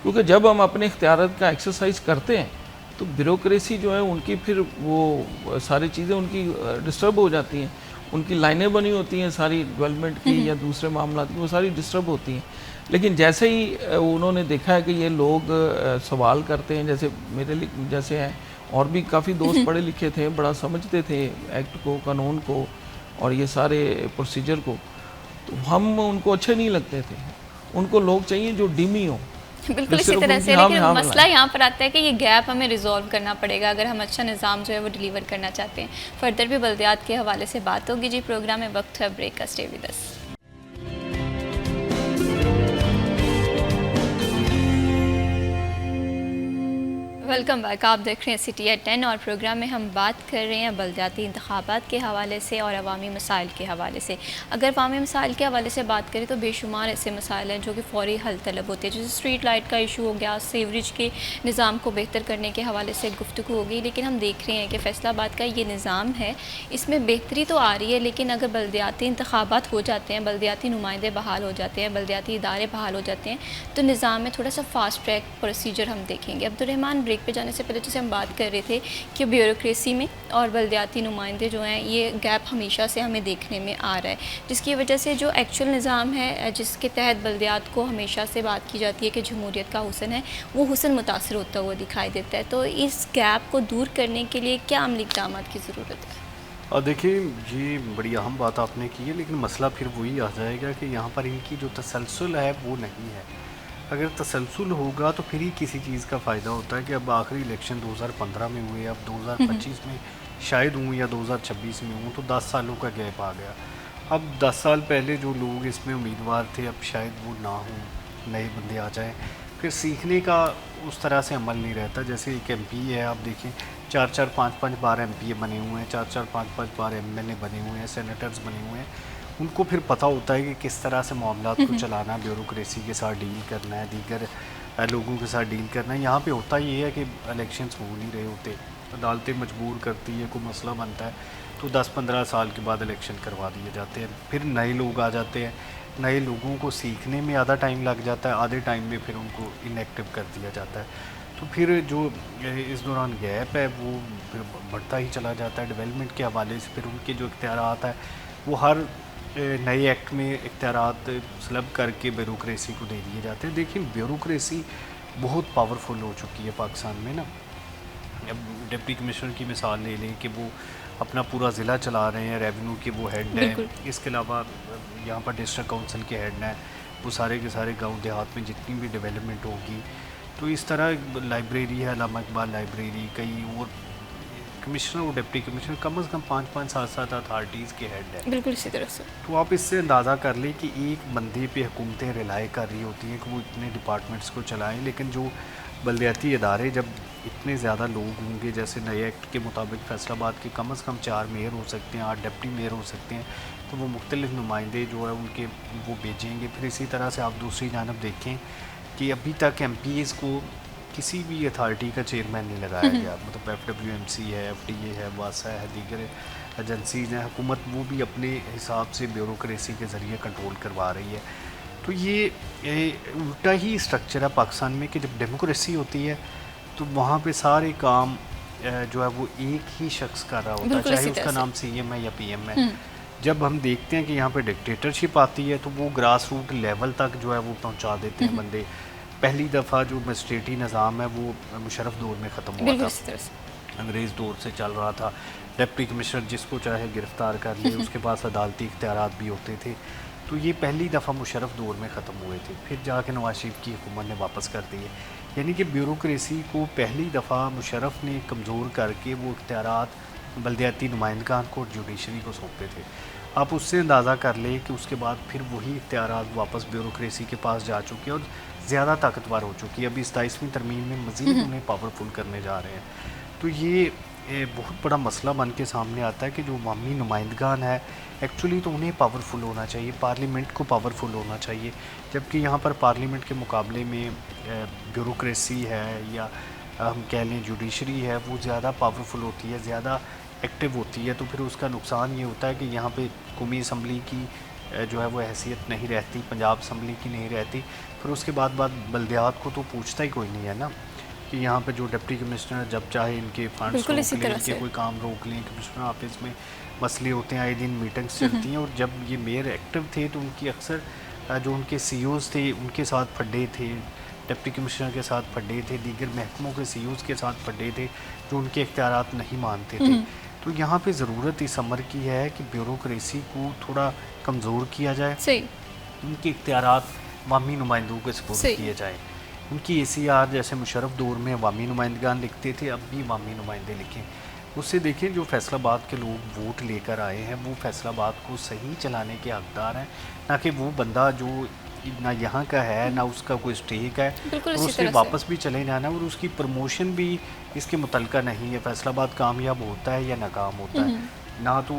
क्योंकि जब हम अपने इख्तियारात का एक्सरसाइज करते हैं तो ब्यूरोक्रेसी जो है उनकी फिर वो सारी चीज़ें उनकी डिस्टर्ब हो जाती हैं, उनकी लाइनें बनी होती हैं सारी डेवलपमेंट की या दूसरे मामला की, वो सारी डिस्टर्ब होती हैं। लेकिन जैसे ही उन्होंने देखा है कि ये लोग सवाल करते हैं, जैसे मेरे लिए जैसे हैं और भी काफ़ी दोस्त पढ़े लिखे थे, बड़ा समझते थे एक्ट को, कानून को और ये सारे प्रोसीजर को, तो हम उनको अच्छे नहीं लगते थे। उनको लोग चाहिए जो डिमी हो। बिल्कुल इसी तरह से। लेकिन मसला यहाँ पर आता है कि ये गैप हमें रिजॉल्व करना पड़ेगा अगर हम अच्छा निज़ाम जो है वो डिलीवर करना चाहते हैं। फर्दर भी बल्दियात के हवाले से बात होगी। जी, प्रोग्राम में वक्त है ब्रेक का, stay with us. Welcome back. आप देख रहे हैं सिटी एट 10 और प्रोग्राम में हम बात कर रहे हैं बलदियाती इंतखाबात के हवाले से और अवामी मसाइल के हवाले से। अगर अवामी मसाइल के हवाले से बात करें तो बेशुमार ऐसे मसाइल हैं जो कि फ़ौरी हल तलब होते हैं, जैसे स्ट्रीट लाइट का इशू हो गया, सीवरेज के निज़ाम को बेहतर करने के हवाले से गुफ्तगू होगी। लेकिन हम देख रहे हैं कि फैसलाबाद का ये निज़ाम है, इसमें बेहतरी तो आ रही है, लेकिन अगर बलदियाती इंतखाबात हो जाते हैं, बलदियाती नुमाइंदे बहाल हो जाते हैं, बलदियाती इदारे बहाल हो जाते हैं, तो निज़ाम में थोड़ा सा फास्ट ट्रैक प्रोसीजर हम देखेंगे। अब्दुर्रहमान, ब्रेक पे जाने से पहले जैसे हम बात कर रहे थे कि ब्यूरोक्रेसी में और बलदियाती नुमाइंदे जो हैं, ये गैप हमेशा से हमें देखने में आ रहा है, जिसकी वजह से जो एक्चुअल निज़ाम है जिसके तहत बलदियात को हमेशा से बात की जाती है कि जमहूरियत का हुसन है, वो हुसन मुतासर होता हुआ दिखाई देता है। तो इस गैप को दूर करने के लिए क्या अमली इक़दाम की ज़रूरत है? और देखिए, ये बड़ी अहम बात आपने की है, लेकिन मसला फिर वही आ जाएगा कि यहाँ पर इनकी जो तसलसल है वो नहीं है। अगर तसलसल होगा तो फिर ही किसी चीज़ का फ़ायदा होता है। कि अब आखिरी इलेक्शन 2015 में हुए, अब 2025 में शायद हूँ या 2026 में हूँ, तो 10 सालों का गैप आ गया। अब 10 साल पहले जो लोग इसमें उम्मीदवार थे अब शायद वो ना हों, नए बंदे आ जाएं, फिर सीखने का उस तरह से अमल नहीं रहता। जैसे एक MP है, आप देखें 4-4 5-5 बार एमपीए बने हुए हैं, 4-4 5-5 बार एमएलए बने हुए हैं, सेनेटर्स बने हुए हैं। उनको फिर पता होता है कि किस तरह से मामलात को चलाना, ब्यूरोक्रेसी के साथ डील करना है, दीगर लोगों के साथ डील करना है। यहाँ पे होता ये है कि इलेक्शंस हो नहीं रहे होते, अदालतें मजबूर करती है, कोई मसला बनता है तो 10-15 साल के बाद इलेक्शन करवा दिए जाते हैं। फिर नए लोग आ जाते हैं, नए लोगों को सीखने में आधा टाइम लग जाता है, आधे टाइम में फिर उनको इनएक्टिव कर दिया जाता है। तो फिर जो इस दौरान गैप है वो फिर बढ़ता ही चला जाता है। डेवलपमेंट के हवाले से फिर उनके जो इख्तियारात है वो हर नए एक्ट में इख्तियारात सलब करके ब्यूरोक्रेसी को दे दिए जाते हैं। देखिए ब्यूरोक्रेसी बहुत पावरफुल हो चुकी है पाकिस्तान में ना। अब डिप्टी कमिश्नर की मिसाल ले लें कि वो अपना पूरा ज़िला चला रहे हैं, रेवेन्यू के वो हेड हैं, इसके अलावा यहाँ पर डिस्ट्रिक्ट काउंसिल के हेड हैं, वो सारे के सारे गांव देहात में जितनी भी डेवलपमेंट होगी तो इस तरह लाइब्रेरी है, अल्लामा इकबाल लाइब्रेरी, कई और कमिश्नर और डिप्टी कमिश्नर कम से कम 5-5 7-7 अथॉरिटीज़ के हेड हैं। बिल्कुल इसी तरह से। तो आप इससे अंदाज़ा कर लें कि एक बंदे पे हुकूमतें रिलाई कर रही होती हैं कि वो इतने डिपार्टमेंट्स को चलाएं, लेकिन जो बलदियाती इदारे जब इतने ज़्यादा लोग होंगे, जैसे नए एक्ट के मुताबिक फैसलाबाद के कम से कम 4 मेयर हो सकते हैं, 8 डिप्टी मेयर हो सकते हैं, तो वो मुख्तलिफ नुमाइंदे जो है उनके वो भेजेंगे। फिर इसी तरह से आप दूसरी जानब देखें कि अभी तक एमपीएस को किसी भी अथॉरिटी का चेयरमैन नहीं लगाया गया, मतलब एफडब्ल्यूएमसी है, एफडीए है, वासा है, दीगर एजेंसीज हैं, हुकूमत वो भी अपने हिसाब से ब्यूरोक्रेसी के ज़रिए कंट्रोल करवा रही है। तो ये उल्टा ही स्ट्रक्चर है पाकिस्तान में कि जब डेमोक्रेसी होती है तो वहाँ पे सारे काम जो है वो एक ही शख्स कर रहा होता है, चाहे उसका नाम सीएम है या पीएम है। जब हम देखते हैं कि यहाँ पे डिक्टेटरशिप आती है तो वो ग्रास रूट लेवल तक जो है वो पहुँचा देते हैं बंदे। पहली दफ़ा जो मजिस्ट्रेटी निज़ाम है वो मुशर्रफ दौर में ख़त्म हुआ था, अंग्रेज़ दौर से चल रहा था। डिप्टी कमिश्नर जिसको चाहे गिरफ़्तार कर ले, उसके पास अदालती इख्तियारात भी होते थे। तो ये पहली दफ़ा मुशर्रफ दौर में ख़त्म हुए थे, फिर जाके नवाज शरीफ की हुकूमत ने वापस कर दिए। यानी कि ब्यूरोक्रेसी को पहली दफ़ा मुशर्रफ ने कमज़ोर करके वो इख्तियारात बलदियाती नुमाइंदगान को और जुडिशरी को सौंपे थे। आप उससे अंदाज़ा कर लें कि उसके बाद फिर वही इख्तियारात वापस ब्यूरोक्रेसी के पास जा चुके हैं और ज़्यादा ताकतवर हो चुकी है। अभी 27वीं तरमीम में मज़ीद उन्हें पावरफुल करने जा रहे हैं। तो ये बहुत बड़ा मसला बन के सामने आता है कि जो अवामी नुमाइंदगान है एक्चुअली तो उन्हें पावरफुल होना चाहिए, पार्लियामेंट को पावरफुल होना चाहिए, जबकि यहाँ पर पार्लियामेंट के मुकाबले में ब्यूरोक्रेसी है या हम कह लें जुडिशरी है वो ज़्यादा पावरफुल होती है, ज़्यादा एक्टिव होती है। तो फिर उसका नुकसान ये होता है कि यहाँ पे कौमी असम्बली की जो है वो हैसियत नहीं रहती, पंजाब असम्बली की नहीं रहती। फिर उसके बाद बल्दियात को तो पूछता ही कोई नहीं है ना कि यहाँ पे जो डिप्टी कमिश्नर जब चाहे इनके फंड्स रोक लें, इनके कोई काम रोक लें। कमिश्नर ऑफिस में मसले होते हैं, आए दिन मीटिंग्स चलती हैं। और जब ये मेयर एक्टिव थे तो उनकी अक्सर जो उनके सीईओज़ थे उनके साथ फड्डे थे, डिप्टी कमिश्नर के साथ फड्डे थे, दीगर महकमों के सीईओज़ के साथ फड्डे थे जो उनके इख्तियारात नहीं मानते थे। तो यहाँ पे ज़रूरत इस अमर की है कि ब्यूरोक्रेसी को थोड़ा कमज़ोर किया जाए, उनके इख्तियारात अवामी नुमाइंदों के सपुर्द किए जाए। उनकी ACR जैसे मुशर्रफ दौर में अवामी नुमाइंदगान लिखते थे, अब भी अवामी नुमाइंदे लिखें। उससे देखें जो फैसलाबाद के लोग वोट लेकर आए हैं वो फैसलाबाद को सही चलाने के हकदार हैं, ना कि वो बंदा जो ना यहाँ का है ना उसका कोई स्टेक है और उसने वापस भी चले जाना और उसकी प्रमोशन भी इसके मुतल्लिका नहीं है। फैसलाबाद कामयाब होता है या नाकाम होता है, ना तो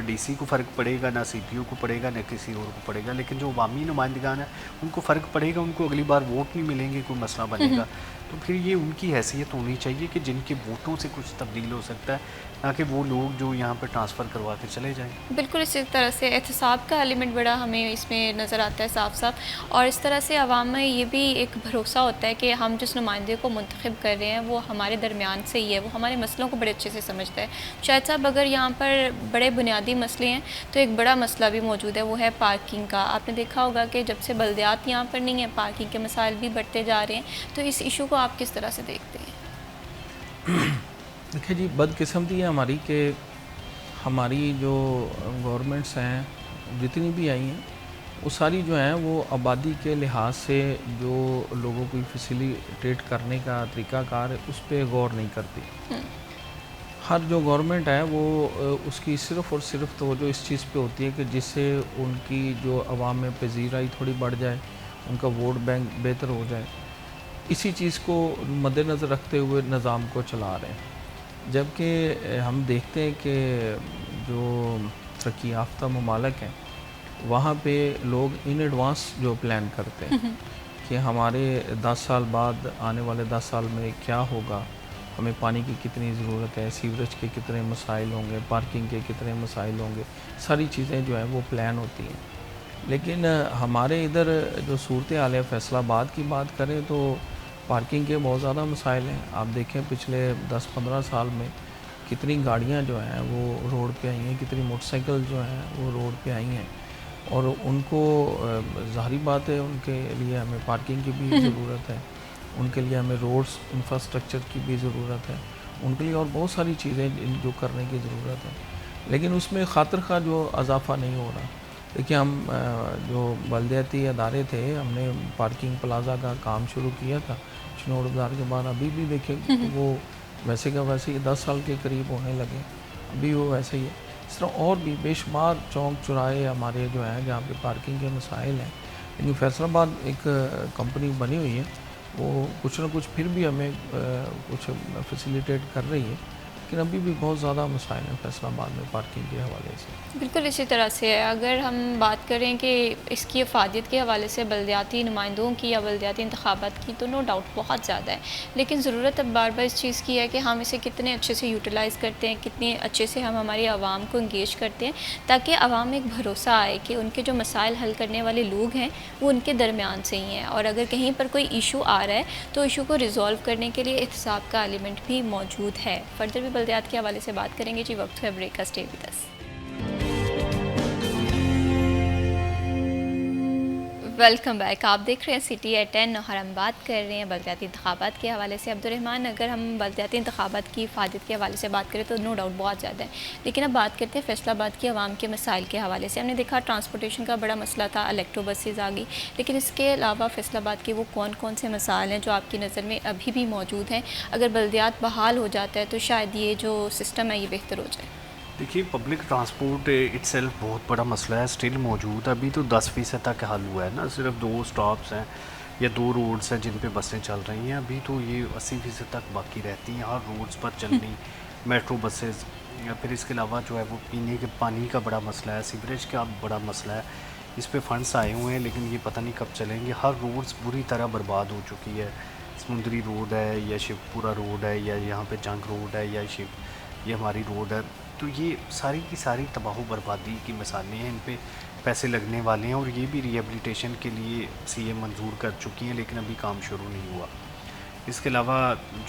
DC को फ़र्क पड़ेगा, ना CPU को पड़ेगा, ना किसी और को पड़ेगा। लेकिन जो अवामी नुमाइंदगान है उनको फ़र्क पड़ेगा, उनको अगली बार वोट नहीं मिलेंगे, कोई मसला बनेगा। तो फिर ये उनकी हैसियत होनी चाहिए कि जिनके वोटों से कुछ तब्दील हो सकता है, ना कि वो लोग जो यहाँ पर ट्रांसफ़र करवा के चले जाएँ। बिल्कुल इसी तरह से एहतसाब का एलिमेंट बड़ा हमें इसमें नज़र आता है साफ साफ। और इस तरह से आवाम में ये भी एक भरोसा होता है कि हम जिस नुमाइंदे को मुंतखब कर रहे हैं वो हमारे दरमियान से ही है, वो हमारे मसलों को बड़े अच्छे से समझता है। शायद साहब अगर यहाँ पर बड़े बुनियादी मसले हैं तो एक बड़ा मसला भी मौजूद है, वो है पार्किंग का। आपने देखा होगा कि जब से बल्दियात यहाँ पर नहीं है पार्किंग के मसाइल भी बढ़ते जा रहे हैं। तो इस इशू को आप किस तरह से देखते हैं? देखिए जी, बदकिस्मती है हमारी कि हमारी जो गवर्नमेंट्स हैं जितनी भी आई हैं वो सारी जो हैं वो आबादी के लिहाज से जो लोगों को फैसिलिटेट करने का तरीक़ाकार है उस पर गौर नहीं करती। हर जो गवर्नमेंट है वो उसकी सिर्फ़ और सिर्फ तवज्जो इस चीज़ पे होती है कि जिससे उनकी जो आवाम में पजीराई थोड़ी बढ़ जाए, उनका वोट बैंक बेहतर हो जाए। इसी चीज़ को मद्देनज़र रखते हुए निज़ाम को चला रहे हैं। जबकि हम देखते हैं कि जो तरक्की याफ्ता ममालिक हैं वहाँ पे लोग इन एडवांस जो प्लान करते हैं कि हमारे 10 साल बाद आने वाले 10 साल में क्या होगा, हमें पानी की कितनी ज़रूरत है, सीवरेज के कितने मसाइल होंगे, पार्किंग के कितने मसाइल होंगे, सारी चीज़ें जो हैं वो प्लान होती हैं। लेकिन हमारे इधर जो सूरत हाल है, फैसलाबाद की बात करें तो पार्किंग के बहुत ज़्यादा मसाइल हैं। आप देखें पिछले 10-15 साल में कितनी गाड़ियाँ जो हैं वो रोड पे आई हैं, कितनी मोटरसाइकिल जो हैं वो रोड पे आई हैं, और उनको ज़ाहिरी बात है उनके लिए हमें पार्किंग की भी ज़रूरत है, उनके लिए हमें रोड्स इंफ्रास्ट्रक्चर की भी ज़रूरत है, उनके लिए और बहुत सारी चीज़ें जो करने की ज़रूरत है। लेकिन उसमें खातिर खा जो इजाफ़ा नहीं हो रहा। देखिए हम जो बलदियाती अदारे थे, हमने पार्किंग प्लाज़ा का काम शुरू किया था चिनोड़ बाज़ार के बाद, अभी भी देखें वो वैसे का वैसे ही 10 साल के करीब होने लगे, अभी वो वैसे ही है। इस तरह और भी बेशुमार चौक चौराहे हमारे जो हैं जहाँ पे पार्किंग के मसाइल हैं। लेकिन फैसलाबाद एक कंपनी बनी हुई है, वो कुछ ना कुछ फिर भी हमें कुछ फैसिलिटेट कर रही है, लेकिन अभी भी बहुत ज़्यादा मसाइल हैं फैसलाबाद में पार्किंग के हवाले से। बिल्कुल इसी तरह से है। अगर हम बात करें कि इसकी अफादियत के हवाले से बलदियाती नुमाइंदों की या बलदियाती इंतखाबात की, तो नो डाउट बहुत ज़्यादा है, लेकिन ज़रूरत अब बार बार इस चीज़ की है कि हम इसे कितने अच्छे से यूटिलाइज़ करते हैं, कितने अच्छे से हम हमारी आवाम को इंगेज करते हैं, ताकि आवाम में एक भरोसा आए कि उनके जो मसाइल हल करने वाले लोग हैं वो उनके दरमियान से ही हैं, और अगर कहीं पर कोई इशू आ रहा है तो इशू को रिज़ॉल्व करने के लिए एहतसाब का एलिमेंट भी मौजूद है। फर्दर भी बलदियात के हवाले से बात करेंगे जी, वक्त है ब्रेक का, stay with us. Welcome back. आप देख रहे हैं सिटी एट 10 और हम बात कर रहे हैं बलदियाती इंतखाबात के हवाले से। अब्दुर्रहमान, अगर हम बलदियाती इंतखाबात की फ़ायदत के हवाले से बात करें तो नो डाउट बहुत ज़्यादा है, लेकिन अब बात करते हैं फैसलाबाद की आवाम के मसाइल के हवाले से। हमने देखा ट्रांसपोर्टेशन का बड़ा मसला था, इलेक्ट्रो बसेज़ आ गई, लेकिन इसके अलावा फैसलाबाद के वो कौन कौन से मसाइल हैं जो आपकी नज़र में अभी भी मौजूद हैं? अगर बलदियात बहाल हो जाता है तो शायद ये जो सिस्टम है ये बेहतर हो जाए। देखिए, पब्लिक ट्रांसपोर्ट इट्सेल्फ बहुत बड़ा मसला है, स्टिल मौजूद है। अभी तो 10% तक हल हुआ है ना, सिर्फ 2 स्टॉप्स हैं या 2 रोड्स हैं जिन पे बसें चल रही हैं। अभी तो ये 80% तक बाकी रहती हैं हर रोड्स पर चलनी, मेट्रो बसेस। या फिर इसके अलावा जो है वो पीने के पानी का बड़ा मसला है, सीवरेज का बड़ा मसला है। इस पे फंड्स आए हुए हैं लेकिन ये पता नहीं कब चलेंगे। हर रोड्स बुरी तरह बर्बाद हो चुकी है। समुंदरी रोड है या शिवपुरा रोड है या यहाँ पे जंग रोड है या ये हमारी रोड है, तो ये सारी की सारी तबाह बर्बादी की मिसालें हैं। इन पे पैसे लगने वाले हैं और ये भी रिहेबिलिटेशन के लिए सीएम मंजूर कर चुकी हैं, लेकिन अभी काम शुरू नहीं हुआ। इसके अलावा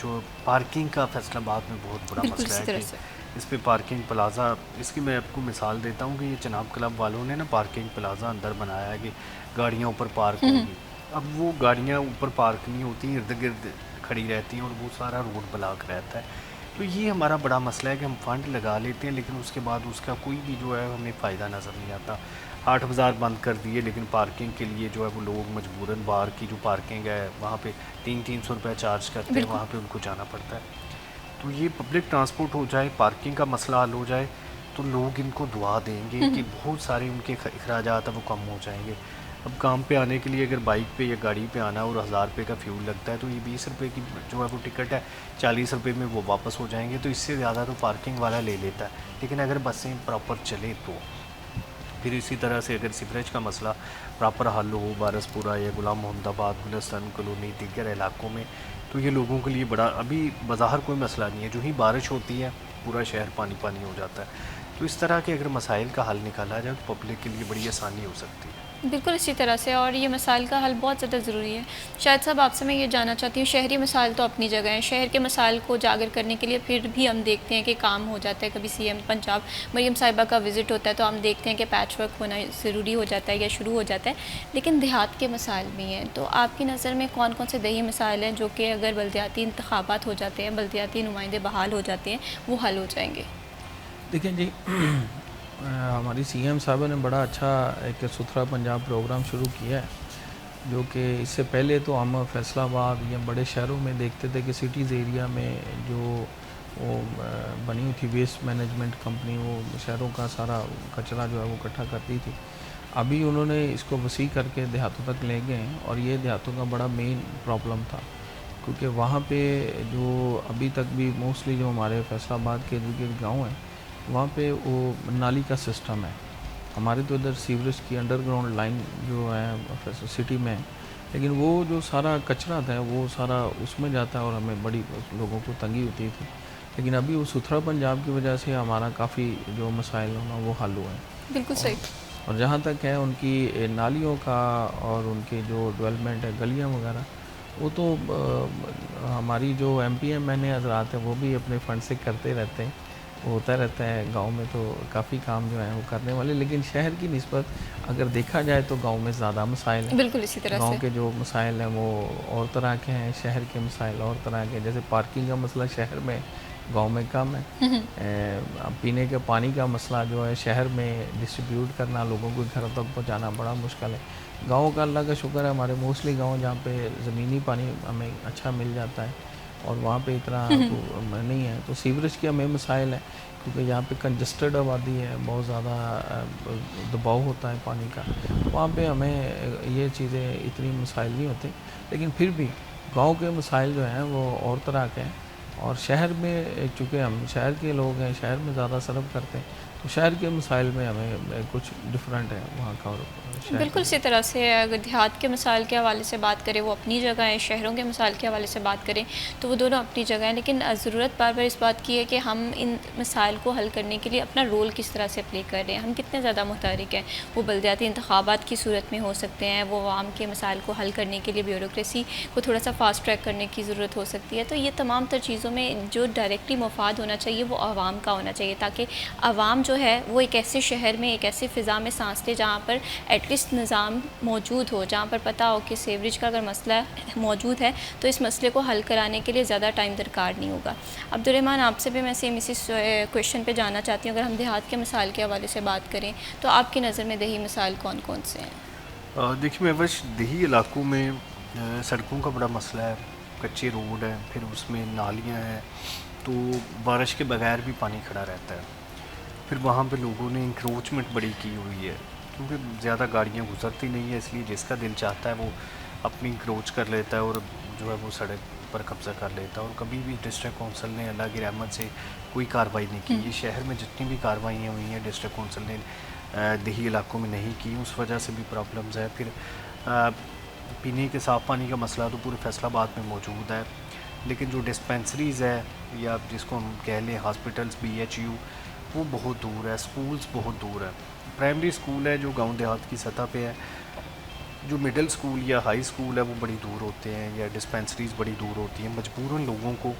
जो पार्किंग का फैसलाबाद में बहुत बड़ा मसला है कि इस पे पार्किंग प्लाज़ा, इसकी मैं आपको मिसाल देता हूँ कि ये चनाब क्लब वालों ने ना पार्किंग प्लाज़ा अंदर बनाया है कि गाड़ियाँ ऊपर पार्क होंगी। अब वो गाड़ियाँ ऊपर पार्क नहीं होती, इर्द गिर्द खड़ी रहती हैं और वो सारा रोड ब्लॉक रहता है। तो ये हमारा बड़ा मसला है कि हम फ़ंड लगा लेते हैं लेकिन उसके बाद उसका कोई भी जो है हमें फ़ायदा नज़र नहीं आता। 8 बाज़ार बंद कर दिए, लेकिन पार्किंग के लिए जो है वो लोग मजबूरन बाहर की जो पार्किंग है वहाँ पे 300-300 रुपये चार्ज करते हैं, वहाँ पे उनको जाना पड़ता है। तो ये पब्लिक ट्रांसपोर्ट हो जाए, पार्किंग का मसला हल हो जाए तो लोग इनको दुआ देंगे कि बहुत सारे उनके अखराजात है वो कम हो जाएंगे। अब काम पे आने के लिए अगर बाइक पे या गाड़ी पे आना और 1000 रुपये का फ्यूल लगता है तो ये 20 रुपये की जो है वो टिकट है 40 रुपये में वो वापस हो जाएंगे। तो इससे ज़्यादा तो पार्किंग वाला ले लेता है। लेकिन अगर बसें प्रॉपर चले तो फिर इसी तरह से अगर सीवरेज का मसला प्रॉपर हल हो बारसपुरा या गुलाम मोहम्मदाबाद, गुलिस्तान कॉलोनी, दीगर इलाकों में, तो ये लोगों के लिए बड़ा, अभी बाज़ार कोई मसला नहीं है। जो ही बारिश होती है पूरा शहर पानी पानी हो जाता है। तो इस तरह के अगर मसाइल का हल निकाला जाए तो पब्लिक के लिए बड़ी आसानी हो सकती है। बिल्कुल इसी तरह से, और ये मसाइल का हल बहुत ज़्यादा ज़रूरी है। शायद साहब आपसे मैं ये जानना चाहती हूँ, शहरी मसाइल तो अपनी जगह हैं, शहर के मसाइल को उजागर करने के लिए फिर भी हम देखते हैं कि काम हो जाता है। कभी सीएम पंजाब मरीम साहिबा का विज़िट होता है तो हम देखते हैं कि पैच वर्क होना ज़रूरी हो जाता है या शुरू हो जाता है, लेकिन देहात के मसाइल भी हैं। तो आपकी नज़र में कौन कौन से दही मसाइल हैं जो कि अगर बलदियाती इंतखाबात हो जाते हैं, बलदियाती नुमाइंदे बहाल हो जाते हैं, वो हल हो जाएंगे? देखें जी, हमारी सीएम साहब ने बड़ा अच्छा एक सुथरा पंजाब प्रोग्राम शुरू किया है, जो कि इससे पहले तो हम फैसलाबाद या बड़े शहरों में देखते थे कि सिटीज़ एरिया में जो वो बनी हुई थी वेस्ट मैनेजमेंट कंपनी, वो शहरों का सारा कचरा जो है वो इकट्ठा करती थी। अभी उन्होंने इसको वसी करके देहातों तक ले गए हैं और ये देहातों का बड़ा मेन प्रॉब्लम था क्योंकि वहाँ पे जो अभी तक भी मोस्टली जो हमारे फैसलाबाद के इर्द गिर्द गाँव हैं, वहाँ पे वो नाली का सिस्टम है। हमारे तो इधर सीवरेज की अंडरग्राउंड लाइन जो है सिटी में है, लेकिन वो जो सारा कचरा था वो सारा उसमें जाता है और हमें बड़ी लोगों को तंगी होती थी। लेकिन अभी वो सुथरा पंजाब की वजह से हमारा काफ़ी जो मसाइल होना वो हल हुए हैं। बिल्कुल सही। और जहाँ तक है उनकी नालियों का और उनके जो डेवलपमेंट है गलियाँ वगैरह, वो तो हमारी जो एमपीएम हजरात हैं वो भी अपने फंड से करते रहते हैं, वो होता रहता है। गांव में तो काफ़ी काम जो है वो करने वाले, लेकिन शहर की निस्बत अगर देखा जाए तो गांव में ज़्यादा मसाइल हैं। बिल्कुल इसी तरह गांव से। के जो मसाइल हैं वो और तरह के हैं, शहर के मसाइल और तरह के। जैसे पार्किंग का मसला शहर में, गांव में कम है। पीने के पानी का मसला जो है शहर में डिस्ट्रीब्यूट करना, लोगों को घर तक पहुंचाना बड़ा मुश्किल है। गांव का अल्लाह का शुक्र है, हमारे मोस्टली गांव जहाँ पे ज़मीनी पानी हमें अच्छा मिल जाता है और वहाँ पे इतना तो नहीं है। तो सीवरेज के हमें मसाइल है क्योंकि यहाँ पे कंजस्टेड आबादी है, बहुत ज़्यादा दबाव होता है पानी का। वहाँ पे हमें ये चीज़ें इतनी मसाइल नहीं होते, लेकिन फिर भी गांव के मसाइल जो हैं वो और तरह के हैं। और शहर में चूँकि हम शहर के लोग हैं, शहर में ज़्यादा सर्व करते हैं, तो शहर के मसाइल में हमें कुछ डिफरेंट है वहाँ का और शहर बिल्कुल का। इसी तरह से अगर देहात के मसाइल के हवाले से बात करें वो अपनी जगह है, शहरों के मसाइल के हवाले से बात करें तो वो दोनों अपनी जगह हैं। लेकिन ज़रूरत बार बार इस बात की है कि हम इन मसाइल को हल करने के लिए अपना रोल किस तरह से प्ले कर रहे हैं, हम कितने ज़्यादा मुतहरिक हैं। वो बलदियाती इंतखाबात की सूरत में हो सकते हैं, वो आवाम के मसाइल को हल करने के लिए ब्यूरोक्रेसी को थोड़ा सा फास्ट ट्रैक करने की ज़रूरत हो सकती है। तो ये तमाम तर चीज़ों में जो डायरेक्टली मुफाद होना चाहिए वो आवाम का होना चाहिए, ताकि आवाम जो है वो एक ऐसे शहर में, एक ऐसी फ़िज़ा में सांस ले जहाँ पर एटलीस्ट निज़ाम मौजूद हो, जहाँ पर पता हो कि सीवरेज का अगर मसला मौजूद है तो इस मसले को हल कराने के लिए ज़्यादा टाइम दरकार नहीं होगा। अब्दुर्रहमान, आपसे भी मैं सेम इसी क्वेश्चन पे जानना चाहती हूँ। अगर हम देहात के मसाइल के हवाले से बात करें तो आपकी नज़र में देही मसाइल कौन कौन से हैं? देखिए महविश, देही इलाकों में सड़कों का बड़ा मसला है, कच्चे रोड है, फिर उसमें नालियाँ हैं, तो बारिश के बगैर भी पानी खड़ा रहता है। फिर वहाँ पे लोगों ने इंक्रोचमेंट बड़ी की हुई है क्योंकि ज़्यादा गाड़ियाँ गुजरती नहीं है, इसलिए जिसका दिल चाहता है वो अपनी इंक्रोच कर लेता है और जो है वो सड़क पर कब्ज़ा कर लेता है। और कभी भी डिस्ट्रिक्ट कौंसिल ने अल्लाह की रहमत से कोई कार्रवाई नहीं की। ये शहर में जितनी भी कार्रवाइयाँ हुई हैं डिस्ट्रिक्ट कौंसिल ने देही इलाकों में नहीं की, उस वजह से भी प्रॉब्लम्स है। फिर पीने के साफ़ पानी का मसला तो पूरे फैसलाबाद में मौजूद है, लेकिन जो डिस्पेंसरीज़ है या जिसको हम कह लें हॉस्पिटल्स, BHU, वो बहुत दूर है। स्कूल्स बहुत दूर है। प्राइमरी स्कूल है जो गांव देहात की सतह पे है, जो मिडिल स्कूल या हाई स्कूल है वो बड़ी दूर होते हैं, या डिस्पेंसरीज़ बड़ी दूर होती हैं। मजबूरन लोगों को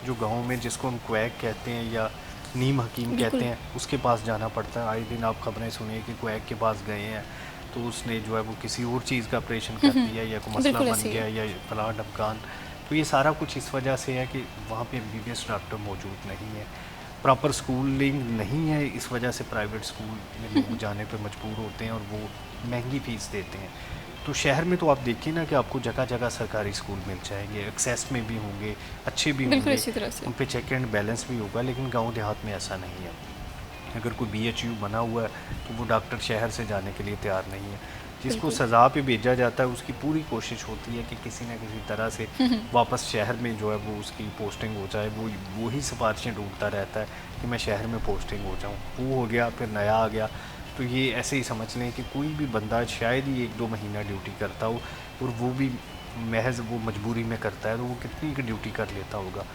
जो गांव में, जिसको हम क्वैक कहते हैं या नीम हकीम कहते हैं, उसके पास जाना पड़ता है। आए दिन आप खबरें सुनिए कि क्वैक के पास गए हैं तो उसने जो है वो किसी और चीज़ का ऑपरेशन कर दिया या कोई मसला बन गया या फलां ढमकान। तो ये सारा कुछ इस वजह से है कि वहाँ पे MBBS डॉक्टर मौजूद नहीं है, प्रॉपर स्कूलिंग नहीं है। इस वजह से प्राइवेट स्कूल में लोग जाने पे मजबूर होते हैं और वो महंगी फ़ीस देते हैं। तो शहर में तो आप देखिए ना कि आपको जगह जगह सरकारी स्कूल मिल जाएंगे, एक्सेस में भी होंगे, अच्छे भी बिल्कुल होंगे, इसी तरह से। उन पे चेक एंड बैलेंस भी होगा। लेकिन गांव देहात में ऐसा नहीं है। अगर कोई BHU बना हुआ है तो वो डॉक्टर शहर से जाने के लिए तैयार नहीं है। जिसको बिल्कुल। सज़ा पे भेजा जाता है उसकी पूरी कोशिश होती है कि किसी न किसी तरह से वापस शहर में जो है वो उसकी पोस्टिंग हो जाए। वो ही सिफारिशें ढूंढता रहता है कि मैं शहर में पोस्टिंग हो जाऊँ। वो हो गया, फिर नया आ गया। तो ये ऐसे ही समझ लें कि कोई भी बंदा शायद ही 1-2 महीना ड्यूटी करता हो, और वो भी महज वो मजबूरी में करता है, तो वो कितनी की ड्यूटी कर लेता होगा।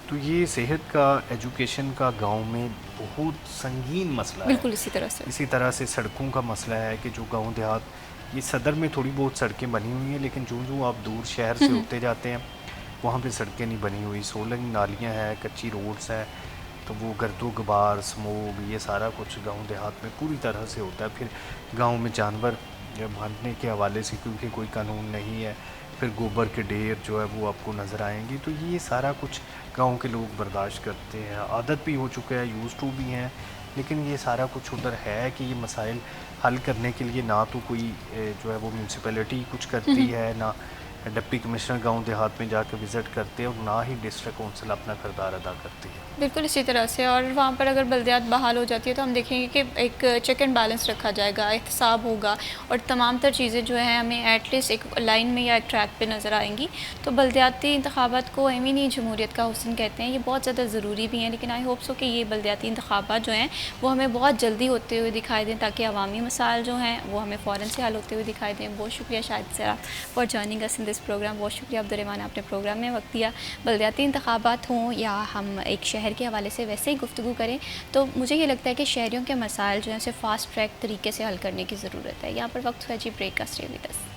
तो ये सेहत का, एजुकेशन का गांव में बहुत संगीन मसला है। बिल्कुल इसी तरह से। इसी तरह से सड़कों का मसला है कि जो गांव देहात, ये सदर में थोड़ी बहुत सड़कें बनी हुई हैं, लेकिन जो आप दूर शहर से होते जाते हैं वहाँ पे सड़कें नहीं बनी हुई। सोलंग नालियाँ हैं, कच्ची रोड्स हैं, तो वो गर्दो गुबार, स्मोक, ये सारा कुछ गांव देहात में पूरी तरह से होता है। फिर गांव में जानवर मारने के हवाले से क्योंकि कोई कानून नहीं है, फिर गोबर के ढेर जो है वो आपको नज़र आएंगी। तो ये सारा कुछ गांव के लोग बर्दाश्त करते हैं, आदत भी हो चुका है, यूज़ टू भी हैं। लेकिन ये सारा कुछ उधर है कि ये मसाइल हल करने के लिए ना तो कोई जो है वो म्यूनसिपैलिटी कुछ करती है, ना डिप्टी कमिश्नर गांव देहात में जाकर विज़िट करते हैं और ना ही डिस्ट्रिक्ट काउंसिल अपना किरदार अदा करती है। बिल्कुल इसी तरह से, और वहाँ पर अगर बल्दियात बहाल हो जाती है तो हम देखेंगे कि एक चेक एंड बैलेंस रखा जाएगा, एहतसाब होगा और तमाम तर चीज़ें जो हैं हमें एटलीस्ट एक लाइन में या एक ट्रैक पे नज़र आएंगी। तो बल्दियाती इंतखाबात को अमीनी जमहूरियत का हुस्न कहते हैं, ये बहुत ज़्यादा ज़रूरी भी हैं, लेकिन आई होप सो कि ये बल्दियाती इंतखाबात जो हैं वो हमें बहुत जल्दी होते हुए दिखाई दें ताकि अवामी मसाइल जो हैं वो हमें फ़ौरन से हल होते हुए दिखाई दें। बहुत शुक्रिया Shahid sir for joining us in this program. बहुत शुक्रिया अब्दुर्रहमान, आपने प्रोग्राम में वक्त दिया। बल्दियाती इंतखाबात हों या हम एक शहर के हवाले से वैसे ही गुफ्तगू करें तो मुझे ये लगता है कि शहरियों के मसाइल जो हैं उसे फ़ास्ट ट्रैक तरीके से हल करने की ज़रूरत है। यहाँ पर वक्त हुआ जी ब्रेक का। Stay with us.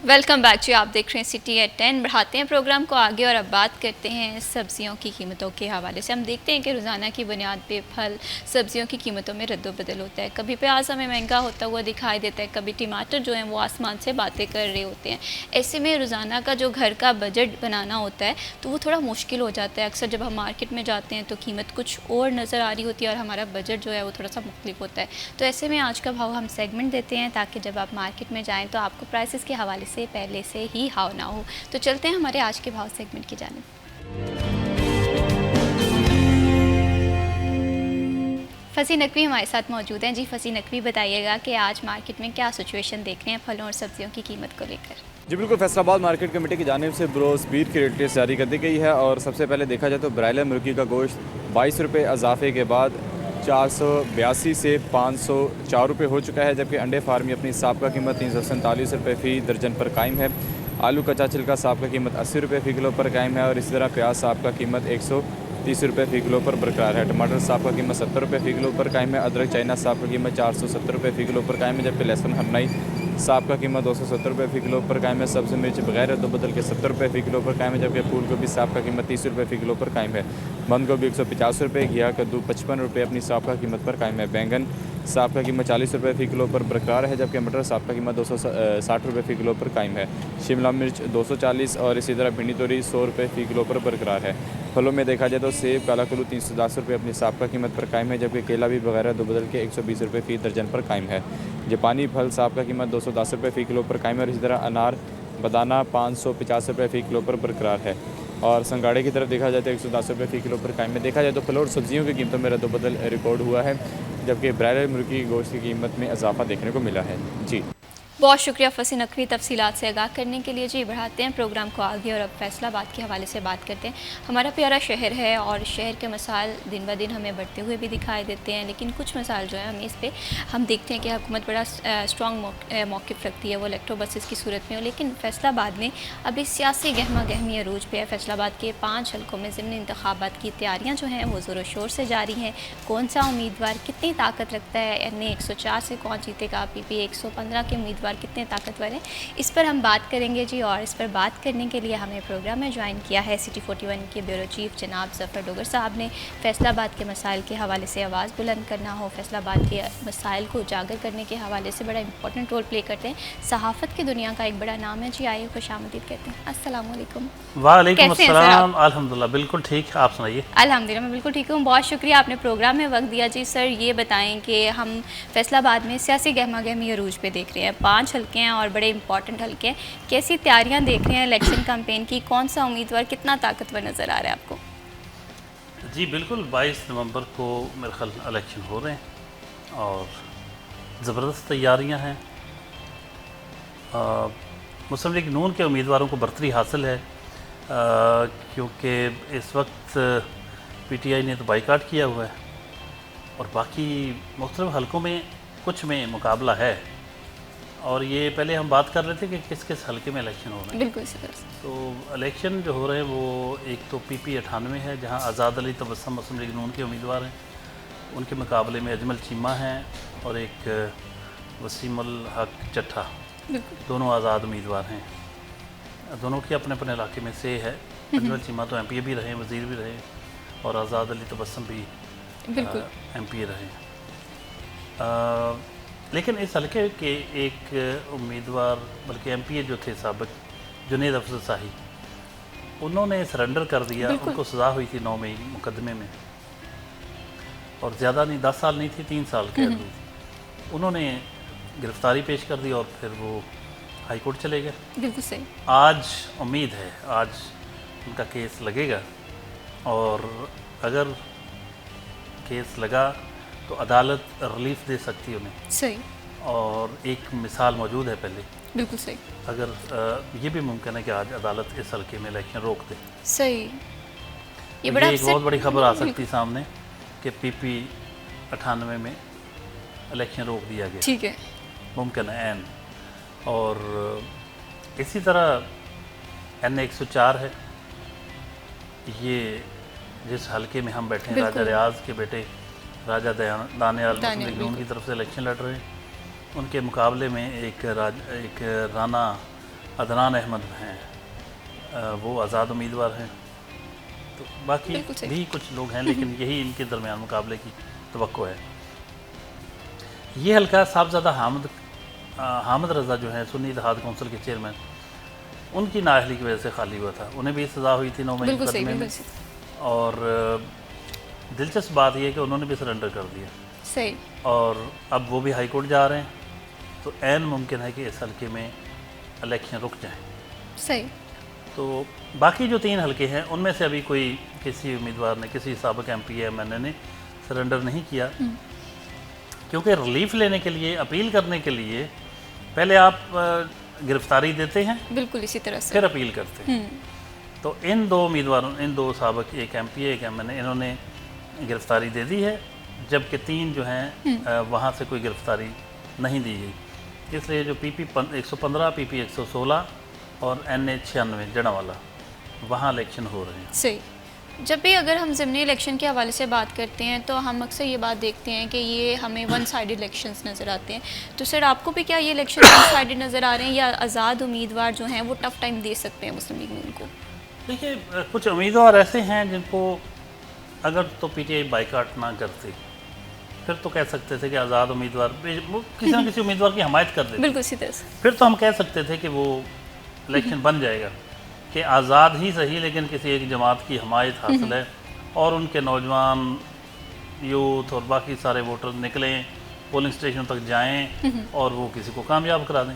Welcome back जी, आप देख रहे हैं सिटी एट 10। बढ़ाते हैं प्रोग्राम को आगे और अब बात करते हैं सब्ज़ियों की कीमतों के हवाले से। हम देखते हैं कि रोज़ाना की बुनियाद पे फल सब्ज़ियों की कीमतों में रद्दोबदल होता है। कभी प्याज हमें महंगा होता हुआ दिखाई देता है, कभी टमाटर जो हैं वो आसमान से बातें कर रहे होते हैं। ऐसे में रोज़ाना का जो घर का बजट बनाना होता है तो वो थोड़ा मुश्किल हो जाता है। अक्सर जब हम मार्केट में जाते हैं तो कीमत कुछ और नज़र आ रही होती है और हमारा बजट जो है वो थोड़ा सा मुख्तलिफ होता है। तो ऐसे में आज का भाव हम सेगमेंट देते हैं ताकि जब आप मार्केट में जाएँ तो आपको प्राइसेस के हवाले से पहले से ही हाव ना हो। तो चलते हैं हमारे आज के भाव सेगमेंट की जानिब। फसी नकवी हमारे साथ मौजूद हैं। जी फसी नकवी, बताइएगा कि आज मार्केट में क्या सिचुएशन देख रहे हैं फलों और सब्जियों की कीमत को लेकर। जी बिल्कुल, फैसलाबाद मार्केट कमेटी की जानिब से बरोज़ पीर की रेट लिस्ट जारी कर दी गई है और सबसे पहले देखा जाए तो ब्रायलर मुर्गी का गोश्त 22 रुपये इजाफे के बाद 482 से 504 रुपये हो चुका है, जबकि अंडे फार्म में अपनी साबका कीमत 347 रुपये फ़ी दर्जन पर कायम है। आलू कच्चा छिलका साबका कीमत 80 रुपये फ़ी किलो पर कायम है और इसी तरह प्याज साबका कीमत 130 रुपये फ़ी किलो पर बरकरार है। टमाटर साबका कीमत 70 रुपये फ़ी किलो पर कायम है। अदरक चाइना साबका कीमत 470 रुपये फ़ी किलो पर कायम है, जबकि लहसुन हरनाई साबका कीमत 270 रुपये फ़ी किलो पर कायम है। सब्ज़ी मिर्च बगैर रद्दोबदल के 70 रुपये फ़ी किलो पर कायम है, जबकि फूल गोभी साबका कीमत 30 रुपये फ़ी किलो पर कायम है। बंद गोभी 150 रुपये, घिया कद्दू 55 रुपये अपनी साबका कीमत पर कायम है। बैंगन साबका कीमत 40 रुपये फ़ी किलो पर बरकरार है, जबकि मटर साबका कीमत 260 रुपये फ़ी किलो पर कायम है। शिमला मिर्च 240 और इसी तरह भिंडी तोरी 100 रुपये फ़ी किलो पर बरकरार है। फलों में देखा जाए तो सेब काला कुल्लू 310 रुपये अपनी साबका कीमत पर कायम है, जबकि केला भी बगैर रद्दोबदल के 120 रुपये फ़ी दर्जन पर कायम है। जापानी फल साबका कीमत 210 रुपये फ़ी किलो पर कायम है और इसी तरह अनार बदाना 550 रुपये फ़ी किलो पर बरकरार है। और संगाड़े की तरफ देखा जाए तो 110 रुपये फ़ी किलो पर कायम है। देखा जाए तो फलों और सब्जियों की कीमतों में रद्दोबदल रिकॉर्ड हुआ है, जबकि ब्रायलर मुर्गी की गोश्त की कीमत में इजाफा देखने को मिला है। जी बहुत शुक्रिया फसी नकवी तफसीलात से आगाह करने के लिए। जी बढ़ाते हैं प्रोग्राम को आगे और अब फैसलाबाद के हवाले से बात करते हैं। हमारा प्यारा शहर है और शहर के मसाइल दिन ब दिन हमें बढ़ते हुए भी दिखाई देते हैं, लेकिन कुछ मसाइल जो है हमें इस पर हम देखते हैं कि हुकूमत बड़ा स्ट्रॉन्ग मौक़िफ़ रखती है, वो इलेक्ट्रो बसेस की सूरत में हो। लेकिन फैसलाबाद में अभी सियासी गहमा गहमी अरूज पे है। फैसलाबाद के 5 हल्कों में ज़िमनी इंतखाबात की तैयारियाँ जो हैं वो ज़ोर शोर से जारी हैं। कौन सा उम्मीदवार कितनी ताकत रखता है, यानी 104 से कौन जीतेगा, PP 115 के उम्मीदवार कितने ताकतवर हैं, इस पर हम बात करेंगे जी। और इस पर बात करने के लिए हमें प्रोग्राम में ज्वाइन किया है सिटी 41 के ब्यूरो चीफ जनाब ज़फ़र डोगर साहब ने। फैसलाबाद के मसाइल के हवाले से आवाज़ बुलंद करना हो, फैसलाबाद के मसाइल को उजागर करने के हवाले से बड़ा इंपॉर्टेंट रोल प्ले करते हैं। सहाफ़त की दुनिया का एक बड़ा नाम है जी। आइए खुशामदीद कहते हैं। अस्सलाम वालेकुम। वालेकुम अस्सलाम। अल्हम्दुलिल्लाह बिल्कुल ठीक, आप सुनाइए। अल्हम्दुलिल्लाह मैं बिल्कुल ठीक हूँ, बहुत शुक्रिया आपने प्रोग्राम में वक्त दिया जी। सर ये बताएं कि हम फैसलाबाद में सियासी गहमा गहमी अरूज पे देख रहे हैं, 5 हल्के हैं और बड़े इंपॉर्टेंट हल्के हैं। कैसी तैयारियां देख रहे हैं इलेक्शन कैंपेन की, कौन सा उम्मीदवार कितना ताकतवर नज़र आ रहा है आपको? जी बिल्कुल, 22 नवंबर को मेरे ख्याल इलेक्शन हो रहे हैं और ज़बरदस्त तैयारियां हैं। मुस्लिम लीग नून के उम्मीदवारों को बरतरी हासिल है, क्योंकि इस वक्त PTI ने तो बाइकाट किया हुआ है और बाकी मुख्तलिफ हलकों में कुछ में मुकाबला है। और ये पहले हम बात कर रहे थे कि किस किस हलके में इलेक्शन हो रहे हैं। बिल्कुल सर। तो इलेक्शन जो हो रहे हैं वो एक तो PP 98 है, जहां आज़ाद अली तबस्सुम मुस्लिम लीग नून के उम्मीदवार हैं, उनके मुकाबले में अजमल चीमा हैं और एक वसीमुल हक चट्ठा, दोनों आज़ाद उम्मीदवार हैं। दोनों के अपने अपने इलाके में से है। अजमल चीमा तो MPA भी रहे, वज़ीर भी रहे, और आज़ाद अली तबस्सुम भी MPA रहे। लेकिन इस हल्के के एक उम्मीदवार, बल्कि MPA जो थे साबिक, जुनेद अफजल शाही, उन्होंने सरेंडर कर दिया। उनको सज़ा हुई थी 9 मई मुकदमे में, और ज़्यादा नहीं, 10 साल नहीं थी, 3 साल कैद हुई थी। उन्होंने गिरफ्तारी पेश कर दी और फिर वो हाई कोर्ट चले गए। बिल्कुल सही। आज उम्मीद है आज उनका केस लगेगा और अगर केस लगा तो अदालत रिलीफ दे सकती है उन्हें। सही। और एक मिसाल मौजूद है पहले, बिल्कुल सही। अगर ये भी मुमकिन है कि आज अदालत इस हल्के में इलेक्शन रोक दे। सही। ये एक बहुत बड़ी खबर आ सकती सामने कि PP 98 में इलेक्शन रोक दिया गया। ठीक है। मुमकिन है एन। और इसी तरह NA 104 है, ये जिस हलके में हम बैठे हैं, राजा रियाज के बेटे राजा दानियाल मुस्लिम लीग नून की तरफ से इलेक्शन लड़ रहे हैं। उनके मुकाबले में एक राना अदनान अहमद हैं, वो आज़ाद उम्मीदवार हैं। तो बाकी भी कुछ लोग हैं, लेकिन यही इनके दरमियान मुकाबले की तवक्को है। ये हल्का साहबजादा हामिद रज़ा जो है सुन्नी इत्तेहाद कौंसिल के चेयरमैन, उनकी नाअहली की वजह से खाली हुआ था। उन्हें भी सज़ा हुई थी 9 मई मुकदमे में। और दिलचस्प बात यह है कि उन्होंने भी सरेंडर कर दिया। सही। और अब वो भी हाई कोर्ट जा रहे हैं, तो ऐन मुमकिन है कि इस हल्के में इलेक्शन रुक जाए। सही। तो बाकी जो 3 हल्के हैं उनमें से अभी कोई किसी उम्मीदवार ने, किसी साबिक MP या MNA ने सरेंडर नहीं किया, क्योंकि रिलीफ लेने के लिए, अपील करने के लिए पहले आप गिरफ्तारी देते हैं, बिल्कुल इसी तरह से फिर अपील करते हैं। तो इन 2 उम्मीदवारों, इन 2 साबिक, एक MP एक MNA, इन्होंने गिरफ्तारी दे दी है, जबकि 3 जो हैं वहाँ से कोई गिरफ्तारी नहीं दी गई। इसलिए जो PP 115, PP 116 और NA 96 जड़ावाला, वहाँ इलेक्शन हो रहे हैं। सही। जब भी अगर हम ज़िमनी इलेक्शन के हवाले से बात करते हैं तो हम अक्सर ये बात देखते हैं कि ये हमें वन साइडेड इलेक्शंस नज़र आते हैं। तो सर आपको भी क्या ये इलेक्शन वन साइडेड नज़र आ रहे हैं, या आज़ाद उम्मीदवार जो हैं वो टफ़ टाइम दे सकते हैं मुस्लिम लीग नून को? देखिए, कुछ उम्मीदवार ऐसे हैं जिनको अगर तो PTI बाइकाट ना करते फिर तो कह सकते थे कि आज़ाद उम्मीदवार किसी न किसी उम्मीदवार की हमायत कर देते। बिल्कुल इसी तरह से। फिर तो हम कह सकते थे कि वो इलेक्शन बन जाएगा, कि आज़ाद ही सही लेकिन किसी एक जमात की हमायत हासिल है और उनके नौजवान, यूथ और बाकी सारे वोटर निकलें, पोलिंग स्टेशन तक जाएं और वो किसी को कामयाब करा दें।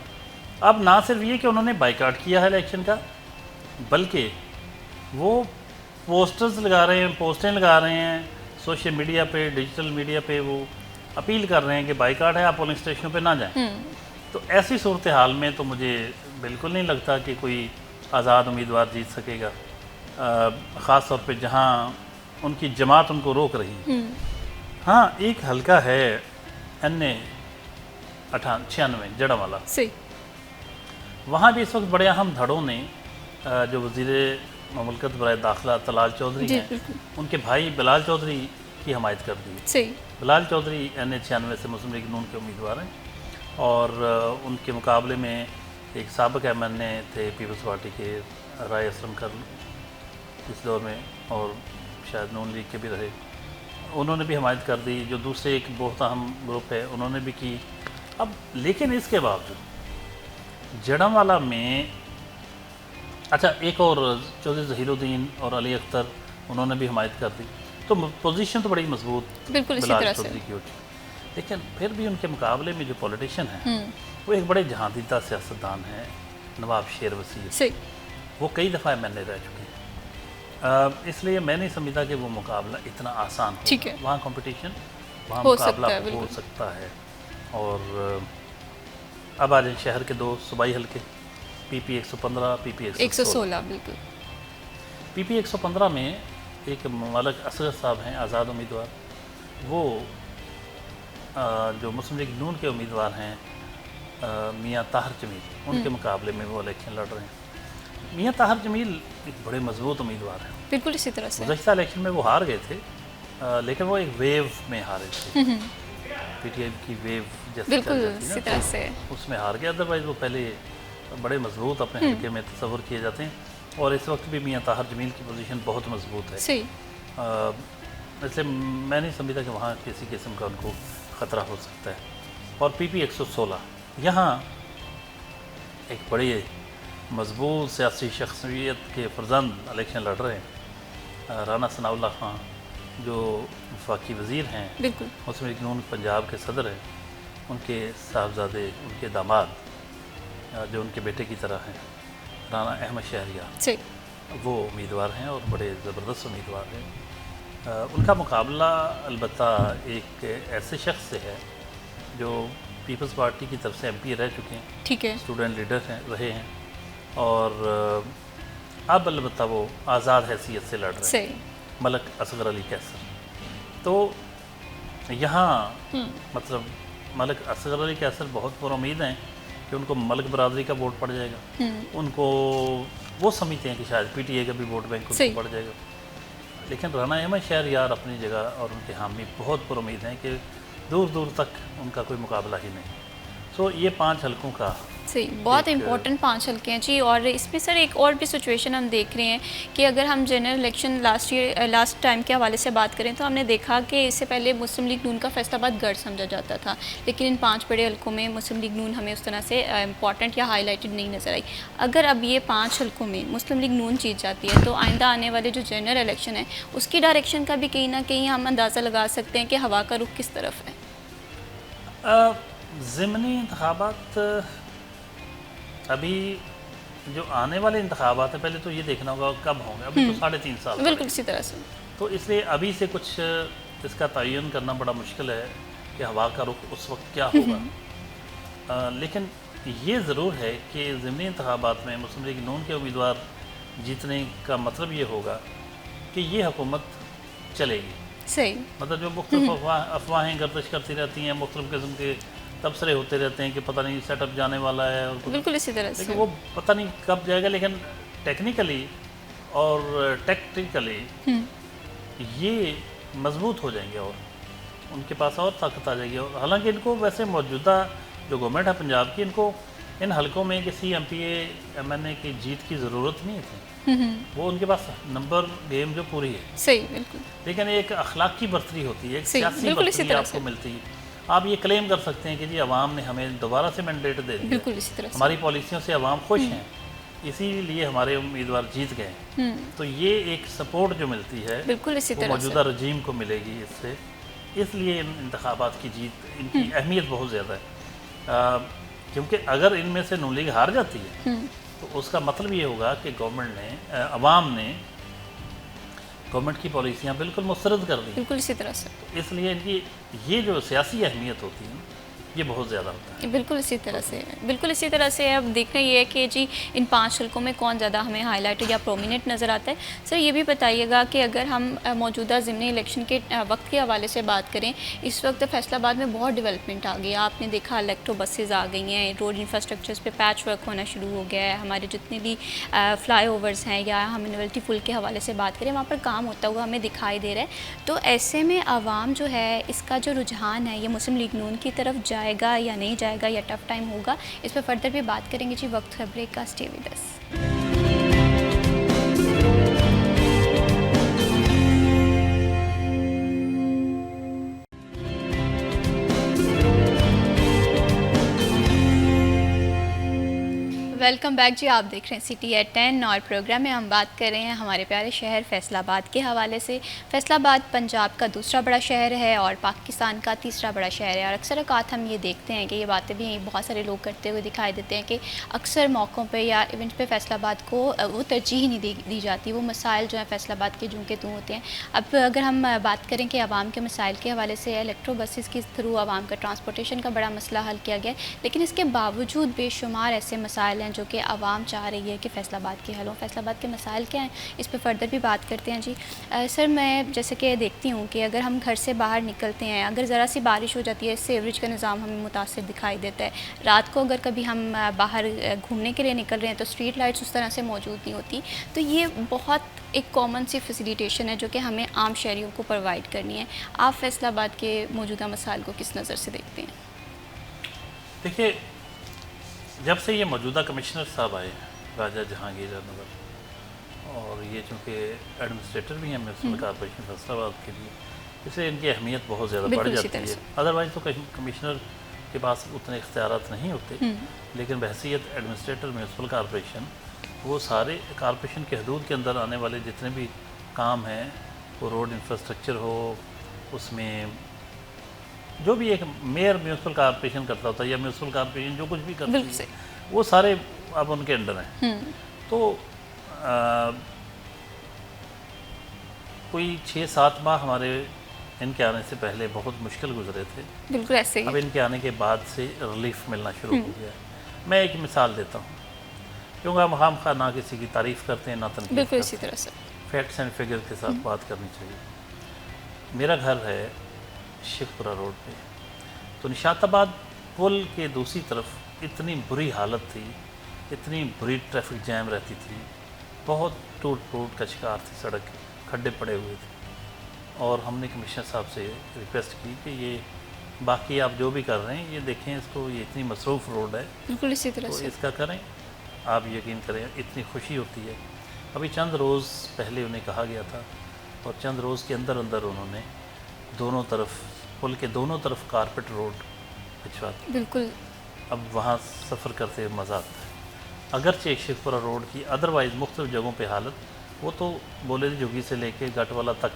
अब ना सिर्फ ये कि उन्होंने बाइकाट किया है इलेक्शन का, बल्कि वो पोस्टर्स लगा रहे हैं, पोस्टें लगा रहे हैं सोशल मीडिया पे, डिजिटल मीडिया पे, वो अपील कर रहे हैं कि बाइकाट है, आप पोलिंग स्टेशनों पे ना जाएं। तो ऐसी सूरत हाल में तो मुझे बिल्कुल नहीं लगता कि कोई आज़ाद उम्मीदवार जीत सकेगा, ख़ास तौर पे जहां उनकी जमात उनको रोक रही है। हाँ, एक हल्का है NA 96 जड़ावाला, सही। वहाँ भी इस वक्त बड़े अहम धड़ों ने जो वज़ीर ममलकत बराए दाखिला तलाल चौधरी हैं, उनके भाई बिलाल चौधरी की हमायत कर दी है। सही। बिलाल चौधरी NA 96 से मुस्लिम लीग नून के उम्मीदवार हैं और उनके मुकाबले में एक साबिक MNA थे पीपल्स पार्टी के राय असलम कर इस दौर में, और शायद नून लीग के भी रहे, उन्होंने भी हमायत कर दी। जो दूसरे एक बहुत अहम ग्रुप है उन्होंने भी की। अब लेकिन इसके बावजूद जड़ावाला में, अच्छा, एक और चौधरी ज़हीरुद्दीन और अली अख्तर, उन्होंने भी हमायत कर दी। तो पोजीशन तो बड़ी मजबूत बिल्कुल इसी तरह चौधरी की होती, लेकिन फिर भी उनके मुकाबले में जो पॉलिटिशियन हैं वो एक बड़े जहांदीदा सियासतदान हैं, नवाब शेर वसी। सही। वो कई दफ़ा MNA रह चुके हैं, इसलिए मैं नहीं समझता कि वो मुकाबला इतना आसान हो। ठीक है। वहाँ कंपटीशन, वहाँ हो मुकाबला सकता है, हो सकता है। और अब आ जाए शहर के 2 सूबाई हल्के, PP 115, PP 116। बिल्कुल। PP 115 में एक मलिक असगर साहब हैं, आज़ाद उम्मीदवार, वो जो मुस्लिम लीग नून के उम्मीदवार हैं मियाँ ताहिर जमील, उनके मुकाबले में वो इलेक्शन लड़ रहे हैं। मियाँ ताहिर जमील एक बड़े मजबूत उम्मीदवार हैं। बिल्कुल इसी तरह से। गुज़श्ता इलेक्शन में वो हार गए थे, लेकिन वो एक वेव में हारे थे, PTI की वेव जैसे बिल्कुल चल जाती इसी है ना, तरह तो से उसमें हार गया। अदरवाइज़ वो पहले बड़े मजबूत अपने हल्के में तस्वर किए जाते हैं, और इस वक्त भी मियाँ ताहिर जमील की पोजीशन बहुत मजबूत है। सही। इसलिए मैं नहीं समझता कि वहाँ किसी किस्म का उनको ख़तरा हो सकता है। और PP 116, यहाँ एक बड़ी मजबूत सियासी शख्सियत के फर्जंद इलेक्शन लड़ रहे हैं, राना सनाउल्लाह खान, जो वफाकी वज़ीर हैं, बिल्कुल। मुस्लिम लीग नून पंजाब के सदर हैं, उनके साहबजादे, उनके दामाद जो उनके बेटे की तरह हैं, राना अहमद शहरियार, जी वो उम्मीदवार हैं और बड़े ज़बरदस्त उम्मीदवार हैं। उनका मुकाबला अलबत्ता एक ऐसे शख्स से है जो पीपल्स पार्टी की तरफ से एमपी रह चुके हैं, ठीक है। स्टूडेंट लीडर हैं, रहे हैं, और अब अलबत्ता वो आज़ाद हैसियत से लड़ रहे हैं, सही। मलक असगर अली कैसर। तो यहाँ मतलब मलक असगर अली कैसर बहुत पुरुम्मीद हैं कि उनको मलक बरादरी का वोट पड़ जाएगा। उनको वो समझते हैं कि शायद पीटीए का भी वोट बैंक सही। उनको पड़ जाएगा, लेकिन राना अहमद शहरियार अपनी जगह और उनके हामी बहुत पुरुम्मीद हैं कि दूर दूर तक उनका कोई मुकाबला ही नहीं। सो ये 5 हलकों का सही, बहुत एक, इंपॉर्टेंट 5 हल्के हैं जी। और इसमें सर एक और भी सिचुएशन हम देख रहे हैं कि अगर हम जनरल इलेक्शन लास्ट टाइम के हवाले से बात करें तो हमने देखा कि इससे पहले मुस्लिम लीग नून का फैसलाबाद गढ़ समझा जाता था, लेकिन इन 5 बड़े हल्कों में मुस्लिम लीग नून हमें उस तरह से इंपॉर्टेंट या हाईलाइटेड नहीं नज़र आई। अगर अब ये 5 हल्कों में मुस्लिम लीग नून जीत जाती है तो आइंदा आने वाले जो जनरल इलेक्शन है उसकी डायरेक्शन का भी कहीं ना कहीं हम अंदाज़ा लगा सकते हैं कि हवा का रुख किस तरफ है। ज़िमनी इंतखाबात, अभी जो आने वाले इंतखाबात हैं पहले तो ये देखना होगा कब होंगे। अभी तो 3.5 साल बिल्कुल इसी तरह से। तो इसलिए अभी से कुछ इसका तयन करना बड़ा मुश्किल है कि हवा का रुख उस वक्त क्या होगा। लेकिन ये ज़रूर है कि ज़िमनी इंतखाबात में मुस्लिम लीग नून के उम्मीदवार जीतने का मतलब ये होगा कि ये हुकूमत चलेगी। सही। मतलब जो मुख्तलिफ अफवाहें गर्दिश करती रहती हैं, मुख्तलिफ किस्म के तबसरे होते रहते हैं कि पता नहीं सेटअप जाने वाला है और बिल्कुल इसी तरह से। लेकिन वो पता नहीं कब जाएगा, लेकिन टेक्निकली और टैक्टिकली ये मजबूत हो जाएंगे और उनके पास और ताकत आ जाएगी। और हालांकि इनको वैसे मौजूदा जो गवर्नमेंट है पंजाब की, इनको इन हलकों में किसी MPA MNA की जीत की ज़रूरत नहीं थी। वो उनके पास नंबर गेम जो पूरी है। सही, बिल्कुल। लेकिन एक अखलाकी बर्तरी होती है, एक सही, सियासी बिल्कुल इसी बर्तरी तरह आपको से। मिलती है। आप ये क्लेम कर सकते हैं कि जी अवाम ने हमें दोबारा से मैंडेट दे दिया, बिल्कुल इसी तरह से। हमारी पॉलिसियों से अवाम खुश हैं, इसीलिए हमारे उम्मीदवार जीत गए। तो ये एक सपोर्ट जो मिलती है बिल्कुल इसी वो तरह मौजूदा से। रजीम को मिलेगी इससे। इसलिए इन इंतखाबात की जीत, इनकी अहमियत बहुत ज़्यादा है, क्योंकि अगर इनमें से नून लीग हार जाती है तो उसका मतलब ये होगा कि गवर्नमेंट ने, अवाम ने गवर्नमेंट की पॉलिसियाँ बिल्कुल मुस्तरद कर दी। बिल्कुल इसी तरह से। इसलिए इनकी ये जो सियासी अहमियत होती है ये बहुत ज़्यादा होता है। बिल्कुल इसी तरह से, बिल्कुल इसी तरह से। अब देखना ये है कि जी इन 5 हल्कों में कौन ज़्यादा हमें हाईलाइटेड या प्रोमिनेंट नज़र आता है। सर ये भी बताइएगा कि अगर हम मौजूदा ज़िमनी इलेक्शन के वक्त के हवाले से बात करें, इस वक्त फैसलाबाद में बहुत डेवलपमेंट आ गई है। आपने देखा इलेक्ट्रो बसेज़ आ गई हैं, रोड इंफ्रास्ट्रक्चर्स पे पैच वर्क होना शुरू हो गया है, हमारे जितने भी फ्लाई ओवर्स हैं या हम इनवल्टी पुल के हवाले से बात करें वहाँ पर काम होता हुआ हमें दिखाई दे रहा है। तो ऐसे में आवाम जो है इसका जो रुझान है ये मुस्लिम लीग नून की तरफ जाएगा या नहीं जाएगा या टफ टाइम होगा, इस पर फर्दर भी बात करेंगे जी। वक्त है ब्रेक का, stay with us. Welcome back जी। आप देख रहे हैं सिटी एट 10 और प्रोग्राम में हम बात कर रहे हैं हमारे प्यारे शहर फैसलाबाद के हवाले से। फैसलाबाद पंजाब का दूसरा बड़ा शहर है और पाकिस्तान का तीसरा बड़ा शहर है। और अक्सर औक़ात हम ये देखते हैं कि ये बातें भी बहुत सारे लोग करते हुए दिखाई देते हैं कि अक्सर मौक़ों पे या इवेंट पे फैसलाबाद को वो तरजीह नहीं दी जाती। वो मसाइल जो हैं फैसलाबाद के जूं के तूं होते हैं। अब अगर हम बात करें कि आवाम के मसाइल के हवाले से इलेक्ट्रो बसेस के थ्रू आवाम का ट्रांसपोर्टेशन का बड़ा मसला हल किया गया, लेकिन इसके बावजूद बेशुमार ऐसे मसाइल हैं जो कि आवाम चाह रही है कि फैसलाबाद के हल हों। फैसलाबाद के मसाइल क्या हैं, इस पर फर्दर भी बात करते हैं जी। सर मैं जैसे कि देखती हूँ कि अगर हम घर से बाहर निकलते हैं, अगर ज़रा सी बारिश हो जाती है, इससे एवरेज का निज़ाम हमें मुतासिर दिखाई देता है। रात को अगर कभी हम बाहर घूमने के लिए निकल रहे हैं तो स्ट्रीट लाइट्स उस तरह से मौजूद नहीं होती। तो ये बहुत एक कॉमन सी फैसिलिटेशन है जो कि हमें आम शहरियों को प्रोवाइड करनी है। आप फैसलाबाद के मौजूदा मसाइल को किस नज़र से देखते हैं? देखिए, जब से ये मौजूदा कमिश्नर साहब आए राजा जहांगीर नगर, और ये चूँकि एडमिनिस्ट्रेटर भी हैं म्यूनसिपल कॉर्पोरेशन फैसलाबाद के लिए, इसलिए इनकी अहमियत बहुत ज़्यादा बढ़ जाती है। अदरवाइज़ तो कमिश्नर के पास उतने इख्तियारात नहीं होते, लेकिन बहसीत एडमिनिस्ट्रेटर म्यूनसिपल कॉर्पोरेशन वो सारे कॉर्पोरेशन के हदूद के अंदर आने वाले जितने भी काम हैं, वो रोड इंफ्रास्ट्रक्चर हो, उसमें जो भी एक मेयर म्यूनसिपल कॉर्पोरेशन करता होता है या म्यूनसिपल कॉर्पोरेशन जो कुछ भी करती बिल्कुल है सही। वो सारे अब उनके अंडर हैं। तो कोई 6-7 माह हमारे इनके आने से पहले बहुत मुश्किल गुजरे थे। बिल्कुल ऐसे अब ही। इनके आने के बाद से रिलीफ मिलना शुरू हो गया है। मैं एक मिसाल देता हूँ, क्योंकि हम खाम खा ना किसी की तारीफ़ करते हैं ना तनकीद बिल्कुल करते इसी तरह से। हैं। फैक्ट्स एंड फिगर के साथ बात करनी चाहिए। मेरा घर है शेखपुरा रोड पे, तो निशाताबाद पुल के दूसरी तरफ इतनी बुरी हालत थी, इतनी बुरी ट्रैफिक जैम रहती थी, बहुत टूट फूट का शिकार थी सड़क, खड्डे पड़े हुए थे। और हमने कमिश्नर साहब से रिक्वेस्ट की कि ये बाकी आप जो भी कर रहे हैं ये देखें इसको, ये इतनी मसरूफ़ रोड है बिल्कुल इसी तरह तो से। इसका करें। आप यकीन करें इतनी खुशी होती है। अभी चंद रोज़ पहले उन्हें कहा गया था और चंद रोज़ के अंदर अंदर उन्होंने दोनों तरफ पुल के दोनों तरफ कारपेट रोड भिजवा दी। बिल्कुल अब वहाँ सफ़र करते हुए मज़ा आता है। अगरचे शेखपुरा रोड की अदरवाइज़ मुख्तलिफ जगहों पे हालत, वो तो बोले झुग्गी से लेके गटवाला तक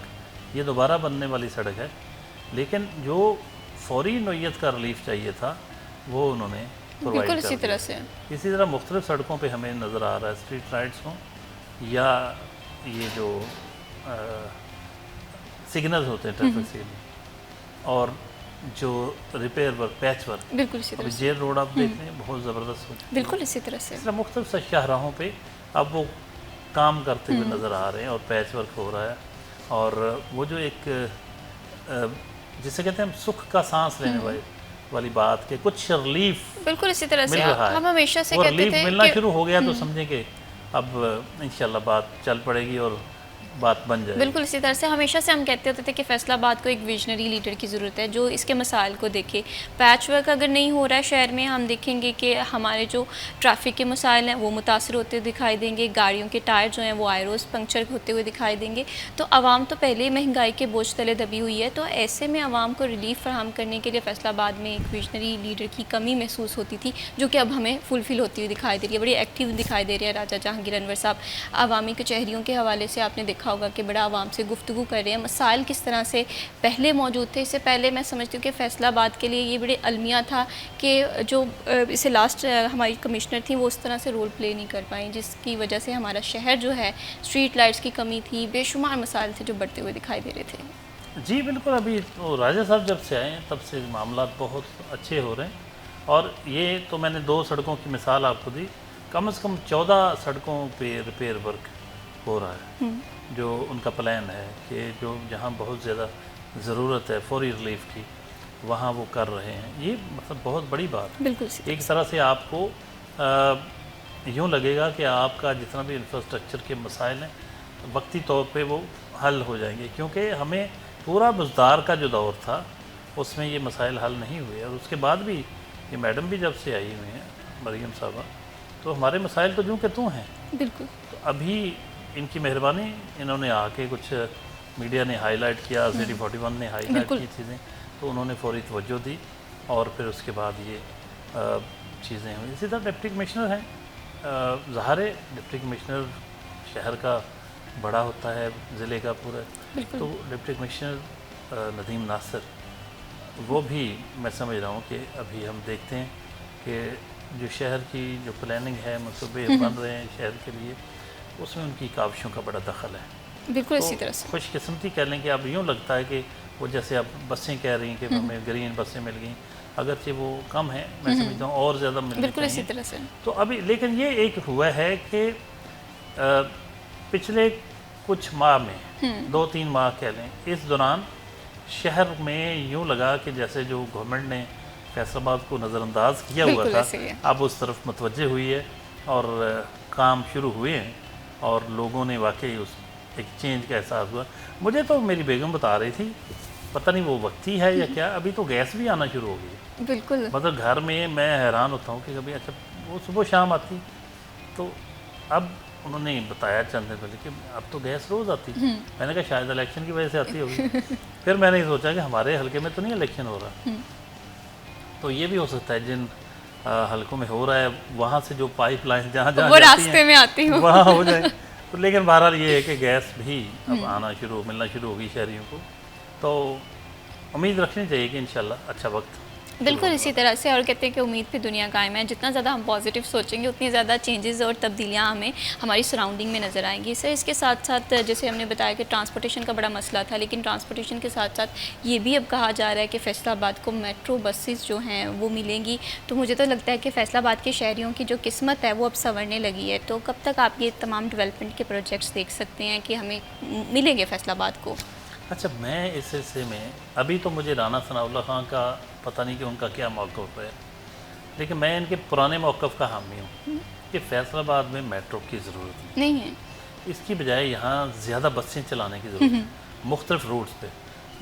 ये दोबारा बनने वाली सड़क है, लेकिन जो फौरी नोयत का रिलीफ चाहिए था वो उन्होंने बिल्कुल प्रोवाइड इसी कर तरह दिया। से। इसी तरह मुख्तलिफ सड़कों पे हमें नज़र आ रहा है, स्ट्रीट लाइट्स हों या ये जो सिग्नल्स होते हैं ट्रैफिक सिग्नल, और जो रिपेयर वर्क, पैच वर्क, बिल्कुल इसी तरह अभी से। जेल रोड आप देख रहे हैं बहुत ज़बरदस्त हो चुकी है। बिल्कुल इसी तरह से। इस तरह मुख्तलिफ शाहराहों पे अब वो काम करते हुए नज़र आ रहे हैं और पैच वर्क हो रहा है। और वो जो एक जिसे कहते हैं हम सुख का सांस लेने वाली बात के कुछ रिलीफ बिल्कुल इसी तरह से। मिल रहा है, हम हमेशा से वो कहते रिलीफ थे मिलना कि शुरू हो गया तो समझें कि अब इंशाल्लाह बात चल पड़ेगी और बात बन जाएगी। बिल्कुल इसी तरह से हमेशा से हम कहते होते थे कि फैसलाबाद को एक विजनरी लीडर की ज़रूरत है जो इसके मसाइल को देखे। पैच वर्क अगर नहीं हो रहा है शहर में, हम देखेंगे कि हमारे जो ट्रैफिक के मसाइल हैं वो मुतासर होते हुए दिखाई देंगे, गाड़ियों के टायर जो हैं वो आए रोज़ पंक्चर होते हुए दिखाई देंगे। तो आवाम तो पहले ही महंगाई के बोझ तले दबी हुई है, तो ऐसे में आवाम को रिलीफ फराहम करने के लिए फैसलाबाद में एक विजनरी लीडर की कमी महसूस होती थी, जो कि अब हमें फुलफ़िल होती हुई दिखाई दे रही है। बड़ी एक्टिव दिखाई दे रही है राजा जहांगीर अनवर साहब। आवामी कचहरियों के हवाले से आपने देखा होगा कि बड़ा आवाम से गुफ्तगू कर रहे हैं, मसाइल किस तरह से पहले मौजूद थे। इससे पहले मैं समझती हूँ कि फैसलाबाद के लिए ये बड़े अलमिया था कि जो इसे लास्ट हमारी कमिश्नर थी वो उस तरह से रोल प्ले नहीं कर पाई, जिसकी वजह से हमारा शहर जो है स्ट्रीट लाइट्स की कमी थी, बेशुमार मसाइल थे जो बढ़ते हुए दिखाई दे रहे थे। जी बिल्कुल। अभी तो राजा साहब जब से आए हैं तब से मामला बहुत अच्छे हो रहे हैं। और ये तो मैंने 2 सड़कों की मिसाल आपको दी, कम से कम 14 सड़कों पे रिपेयर वर्क हो रहा है, जो उनका प्लान है कि जो जहाँ बहुत ज़्यादा ज़रूरत है फौरी रिलीफ की वहाँ वो कर रहे हैं। ये मतलब बहुत बड़ी बात है। बिल्कुल एक तरह से आपको यूँ लगेगा कि आपका जितना भी इंफ्रास्ट्रक्चर के मसाइल हैं वक्ती तौर पे वो हल हो जाएंगे, क्योंकि हमें पूरा बुज़दार का जो दौर था उसमें ये मसाइल हल नहीं हुए। और उसके बाद भी ये मैडम भी जब से आई हुई हैं मरीम साहबा, तो हमारे मसाइल तो यूँ के तूँ हैं। बिल्कुल। तो अभी इनकी मेहरबानी, इन्होंने आके कुछ मीडिया ने हाईलाइट किया, सिटी 41 ने हाईलाइट की चीज़ें, तो उन्होंने फौरी तवज्जो दी और फिर उसके बाद ये चीज़ें हुई। इसी तरह डिप्टी कमिश्नर हैं, ज़ाहिर है डिप्टी कमिश्नर शहर का बड़ा होता है, ज़िले का पूरा, तो डिप्टी कमिश्नर नदीम नासिर वो भी मैं समझ रहा हूँ कि अभी हम देखते हैं कि जो शहर की जो प्लानिंग है, मनसूबे बन रहे हैं शहर के लिए, उसमें उनकी काविशों का बड़ा दखल है। बिल्कुल तो इसी तरह से। खुशकिस्मती कह लें कि अब यूँ लगता है कि वो जैसे अब बसें कह रही हैं कि हमें ग्रीन बसें मिल गई, अगरचे वो कम है, मैं समझता हूँ और ज़्यादा मिलनी बिल्कुल इसी चाहिए। तरह से। तो अभी लेकिन ये एक हुआ है कि पिछले कुछ माह में 2-3 माह कह लें, इस दौरान शहर में यूँ लगा कि जैसे जो गवर्नमेंट ने फैसलाबाद को नज़रअंदाज किया हुआ बिल्कुल था, ऐसे ही है। अब उस तरफ मुतवज्जे हुई है और काम शुरू हुए हैं और लोगों ने वाकई उस एक चेंज का एहसास हुआ। मुझे तो मेरी बेगम बता रही थी, पता नहीं वो वक्ती है या क्या, अभी तो गैस भी आना शुरू हो गई है। बिल्कुल। मतलब घर में मैं हैरान होता हूँ कि कभी अच्छा वो सुबह शाम आती, तो अब उन्होंने बताया चंद दिन पहले कि अब तो गैस रोज़ आती। मैंने कहा शायद इलेक्शन की वजह से आती होगी। फिर मैंने सोचा कि हमारे हलके में तो नहीं इलेक्शन हो रहा, तो ये भी हो सकता है जिन हलकों में हो रहा है वहाँ से जो पाइपलाइन जहाँ जहाँ वो रास्ते में आती हूँ वहाँ हो जाए। तो लेकिन बहरहाल ये है कि गैस भी अब आना शुरू मिलना शुरू होगी शहरियों को। तो उम्मीद रखनी चाहिए कि इंशाल्लाह अच्छा वक्त बिल्कुल इसी तरह से, और कहते हैं कि उम्मीद पे दुनिया कायम है। जितना ज़्यादा हम पॉजिटिव सोचेंगे उतनी ज़्यादा चेंजेस और तब्दीलियाँ हमें हमारी सराउंडिंग में नज़र आएंगी। सर इसके साथ साथ जैसे हमने बताया कि ट्रांसपोर्टेशन का बड़ा मसला था, लेकिन ट्रांसपोर्टेशन के साथ साथ ये भी अब कहा जा रहा है कि फैसलाबाद को मेट्रो बसेस जो हैं वो मिलेंगी। तो मुझे तो लगता है कि फैसलाबाद के शहरियों की जो किस्मत है वो अब संवरने लगी है। तो कब तक आप ये तमाम डेवलपमेंट के प्रोजेक्ट्स देख सकते हैं कि हमें मिलेंगे फैसलाबाद को? अच्छा, मैं इस हिस्से में अभी तो मुझे राना सनाउल्लाह खां का पता नहीं कि उनका क्या मौक़िफ़ है, लेकिन मैं इनके पुराने मौक़िफ़ का हामी हूँ कि फैसलाबाद में मेट्रो की ज़रूरत नहीं है। इसकी बजाय यहाँ ज़्यादा बसें चलाने की ज़रूरत है मुख्तलिफ़ रूट्स पे।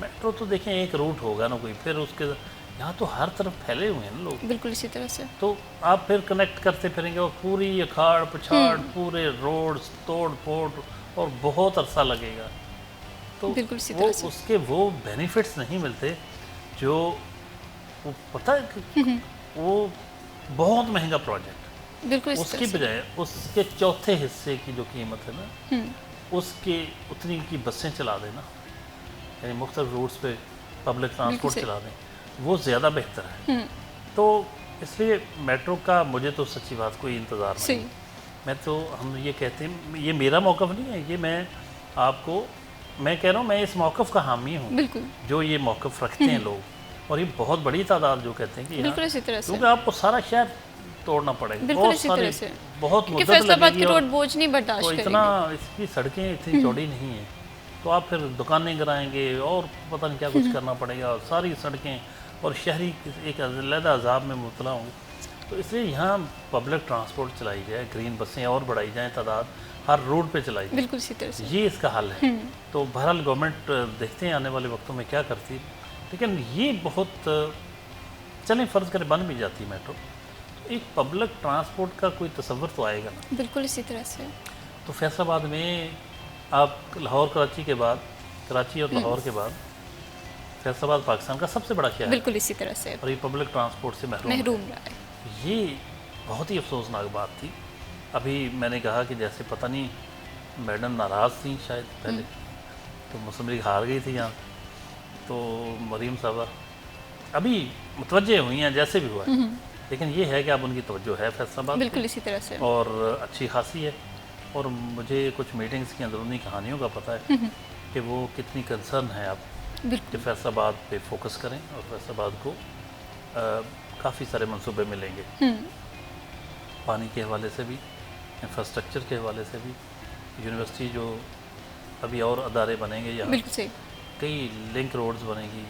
मेट्रो तो देखें एक रूट होगा ना कोई, फिर उसके यहाँ तो हर तरफ फैले हुए हैं ना लोग। बिल्कुल इसी तरह से। तो आप फिर कनेक्ट करते फिरेंगे और पूरी अखाड़ पछाड़, पूरे रोड्स तोड़ फोड़ और बहुत अरसा लगेगा। तो बिल्कुल इसी वो तरह से। उसके वो बेनिफिट्स नहीं मिलते जो वो पता है कि वो बहुत महंगा प्रोजेक्ट, बिल्कुल इसी उसकी तरह से। बजाय उसके चौथे हिस्से की जो कीमत है ना, उसके उतनी की बसें चला देना, यानी मुख्तलिफ रूट्स पे पब्लिक ट्रांसपोर्ट सही। चला दें, वो ज़्यादा बेहतर है। तो इसलिए मेट्रो का मुझे तो सच्ची बात कोई इंतज़ार नहीं सही। है। मैं तो हम ये कहते हैं, ये मेरा मौक़िफ़ नहीं है, ये मैं कह रहा हूँ, मैं इस मौक़िफ़ का हामी हूँ बिल्कुल जो ये मौक़िफ़ रखते हैं लोग, और ये बहुत बड़ी तादाद जो कहते हैं कि बिल्कुल यहाँ, इसी तरह से। क्योंकि आपको सारा शहर तोड़ना पड़ेगा, बिल्कुल बहुत इसी सारे, तरह से। बहुत क्योंकि मुद्दत फैसलाबाद की लगेगी और रोड बोझ नहीं तो बर्दाश्त इतना करेगी। इसकी सड़कें इतनी चौड़ी नहीं है, तो आप फिर दुकानें गिराएंगे और पता नहीं क्या कुछ करना पड़ेगा, और सारी सड़कें और शहरी एक अलग अजाब में मुबतला होंगे। तो इसलिए यहाँ पब्लिक ट्रांसपोर्ट चलाई जाए, ग्रीन बसें और बढ़ाई जाएँ, तादाद हर रोड पे चलाई जाए, बिल्कुल इसी तरह से। ये इसका हल है। तो बहरहाल गवर्नमेंट देखते हैं आने वाले वक्तों में क्या करती है, लेकिन ये बहुत चलें फ़र्ज़ करें बन भी जाती है मेट्रो, तो एक पब्लिक ट्रांसपोर्ट का कोई तसव्वुर तो आएगा ना। बिल्कुल इसी तरह से। तो फैसलाबाद में आप लाहौर कराची के बाद, कराची और लाहौर के बाद फैसलाबाद पाकिस्तान का सबसे बड़ा शहर है, बिल्कुल इसी तरह से और ये पब्लिक ट्रांसपोर्ट से महरूम महरूम है। रहा है। ये बहुत ही अफसोसनाक बात थी। अभी मैंने कहा कि जैसे पता नहीं मैडम नाराज़ थी शायद पहले, तो मुस्लिम लीग हार गई थी यहाँ, तो मरीम साहबा अभी मुतवज्जे हुई हैं जैसे भी हुआ है, लेकिन ये है कि अब उनकी तवज्जो है फैसलाबाद बिल्कुल इसी तरह से। और अच्छी खासी है। और मुझे कुछ मीटिंग्स की अंदरूनी कहानियों का पता है कि वो कितनी कंसर्न है आप कि बिल्कुल फैसलाबाद पे फोकस करें, और फैसलाबाद को काफ़ी सारे मंसूबे मिलेंगे, पानी के हवाले से भी, इंफ्रास्ट्रक्चर के हवाले से भी, यूनिवर्सिटी जो अभी और अदारे बनेंगे यहाँ, बिल्कुल सही। कई लिंक रोड्स बनेगी,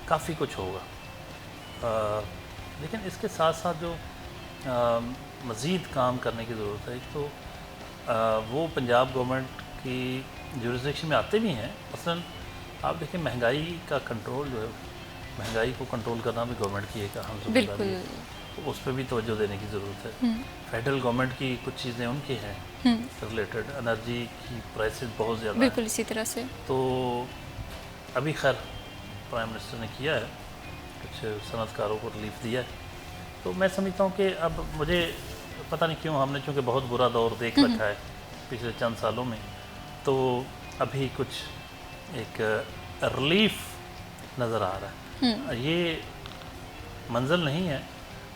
काफ़ी कुछ होगा। लेकिन इसके साथ साथ जो मज़ीद काम करने की ज़रूरत है, एक तो वो पंजाब गवर्नमेंट की जुरिसडिक्शन में आते भी हैं। मसलन आप देखिए महंगाई का कंट्रोल जो है, महंगाई को कंट्रोल करना भी गवर्नमेंट की एक अहम जिम्मेदारी है, तो उस पर भी तवज्जो देने की ज़रूरत है। फेडरल गवर्नमेंट की कुछ चीज़ें उनकी हैं रिलेटेड, एनर्जी की प्राइसेस बहुत ज़्यादा हैं, बिल्कुल इसी तरह से। तो अभी खैर प्राइम मिनिस्टर ने किया है, कुछ सनतकारों को रिलीफ दिया है। तो मैं समझता हूँ कि अब मुझे पता नहीं क्यों, हमने चूँकि बहुत बुरा दौर देख रखा है पिछले चंद सालों में, तो अभी कुछ एक रिलीफ नज़र आ रहा है। ये मंजिल नहीं है,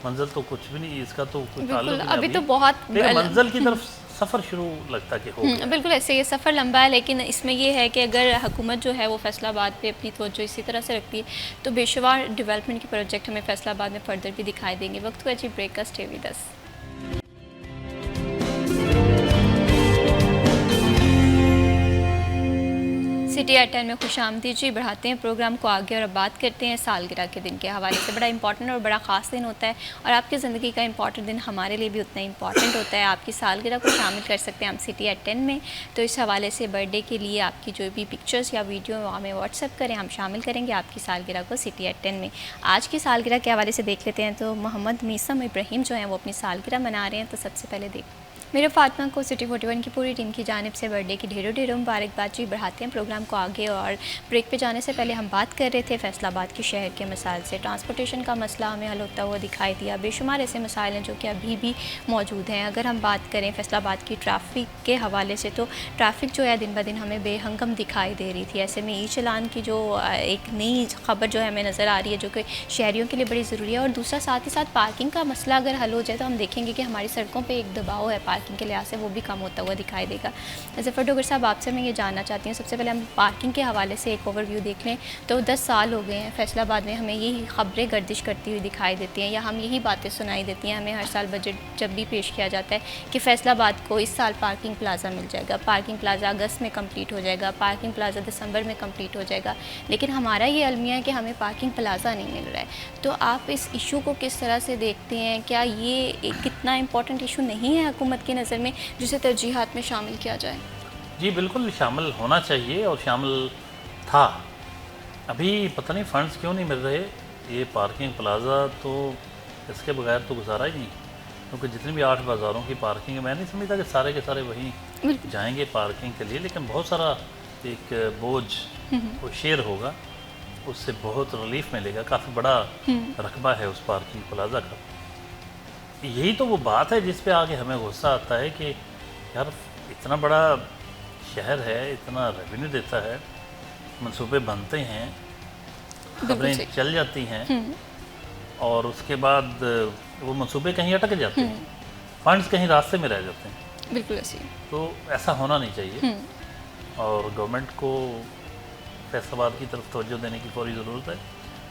मंजिल तो कुछ भी नहीं, इसका तो कुछ ताल्लुक बिल्कुल नहीं अभी तो बहुत लेकिन मंजिल की तरफ सफ़र शुरू लगता कि हो गया। बिल्कुल ऐसे ये सफ़र लंबा है, लेकिन इसमें ये है कि अगर हुकूमत जो है वो फैसलाबाद पे अपनी तवज्जो इसी तरह से रखती है तो बेशुमार डेवलपमेंट के प्रोजेक्ट हमें फैसलाबाद में फर्दर भी दिखाई देंगे। वक्त को अच्छी ब्रेक का, stay with us. City at 10 में खुशामदीद जी। बढ़ाते हैं प्रोग्राम को आगे और अब बात करते हैं सालगिरह के दिन के हवाले से। बड़ा इंपॉर्टेंट और बड़ा ख़ास दिन होता है, और आपकी ज़िंदगी का इंपॉर्टेंट दिन हमारे लिए भी उतना इंपॉर्टेंट होता है। आपकी सालगिरह को शामिल कर सकते हैं हम सिटी एट 10 में। तो इस हवाले से बर्थडे के लिए आपकी जो भी पिक्चर्स या वीडियो हमें व्हाट्सअप करें, हम शामिल करेंगे आपकी सालगिरह को सिटी एट 10 में। आज की सालगिरह के हवाले से देख लेते हैं। तो मोहम्मद मीसम इब्राहिम जो हैं वो अपनी सालगिरह मना रहे हैं। तो सबसे पहले मेरे फातिमा को सिटी 41 की पूरी टीम की जानिब से बर्थडे की ढेरों ढेरों मुबारकबाद जी। बढ़ाते हैं प्रोग्राम को आगे, और ब्रेक पे जाने से पहले हम बात कर रहे थे फैसलाबाद के शहर के मसाइल से। ट्रांसपोर्टेशन का मसला हमें हल होता हुआ दिखाई दिया। बेशुमार ऐसे मसाइल हैं जो कि अभी भी मौजूद हैं। अगर हम बात करें फैसलाबाद की ट्रैफिक के हवाले से, तो ट्रैफिक जो है दिन ब दिन हमें बेहंगम दिखाई दे रही थी। ऐसे में ई चलान की जो एक नई खबर जो है हमें नज़र आ रही है, जो कि शहरियों के लिए बड़ी ज़रूरी है। और दूसरा साथ ही साथ पार्किंग का मसला अगर हल हो जाए तो हम देखेंगे कि हमारी सड़कों पे एक दबाव है पार्किंग के लिहाज से, वो भी कम होता हुआ दिखाई देगा। ज़फ़र डोगर साहब, आपसे मैं ये जानना चाहती हूँ, सबसे पहले हम पार्किंग के हवाले से एक ओवरव्यू देख लें तो 10 साल हो गए हैं फैसलाबाद में हमें यही ख़बरें गर्दिश करती हुई दिखाई देती हैं, या हम यही बातें सुनाई देती हैं हमें हर साल बजट जब भी पेश किया जाता है कि फैसलाबाद को इस साल पार्किंग प्लाज़ा मिल जाएगा, पार्किंग प्लाज़ा अगस्त में कम्प्लीट हो जाएगा, पार्किंग प्लाज़ा दिसंबर में कम्प्लीट हो जाएगा। लेकिन हमारा ये अलमिया है कि हमें पार्किंग प्लाज़ा नहीं मिल रहा है। तो आप इस इशू को किस तरह से देखते हैं? क्या ये एक कितना इम्पोर्टेंट इशू नहीं है हुकूमत की नज़र में जिसे तरजीहात में शामिल किया जाए? जी बिल्कुल शामिल होना चाहिए, और शामिल था। अभी पता नहीं फंड्स क्यों नहीं मिल रहे। ये पार्किंग प्लाज़ा तो इसके बगैर तो गुजारा ही नहीं, क्योंकि जितनी भी 8 बाज़ारों की पार्किंग है, मैं नहीं समझता कि सारे के सारे वहीं जाएंगे पार्किंग के लिए। लेकिन बहुत सारा एक बोझ वो शेयर होगा, उससे बहुत रिलीफ मिलेगा। काफ़ी बड़ा रकबा है उस पार्किंग प्लाज़ा का। यही तो वो बात है जिस पे आके हमें गुस्सा आता है कि यार इतना बड़ा शहर है, इतना रेवेन्यू देता है, मंसूबे बनते हैं, खबरें चल जाती हैं, और उसके बाद वो मंसूबे कहीं अटक जाते हैं, फंड्स कहीं रास्ते में रह जाते हैं। बिल्कुल ऐसी। तो ऐसा होना नहीं चाहिए, और गवर्नमेंट को फैसलाबाद की तरफ तवज्जो देने की फौरी ज़रूरत है।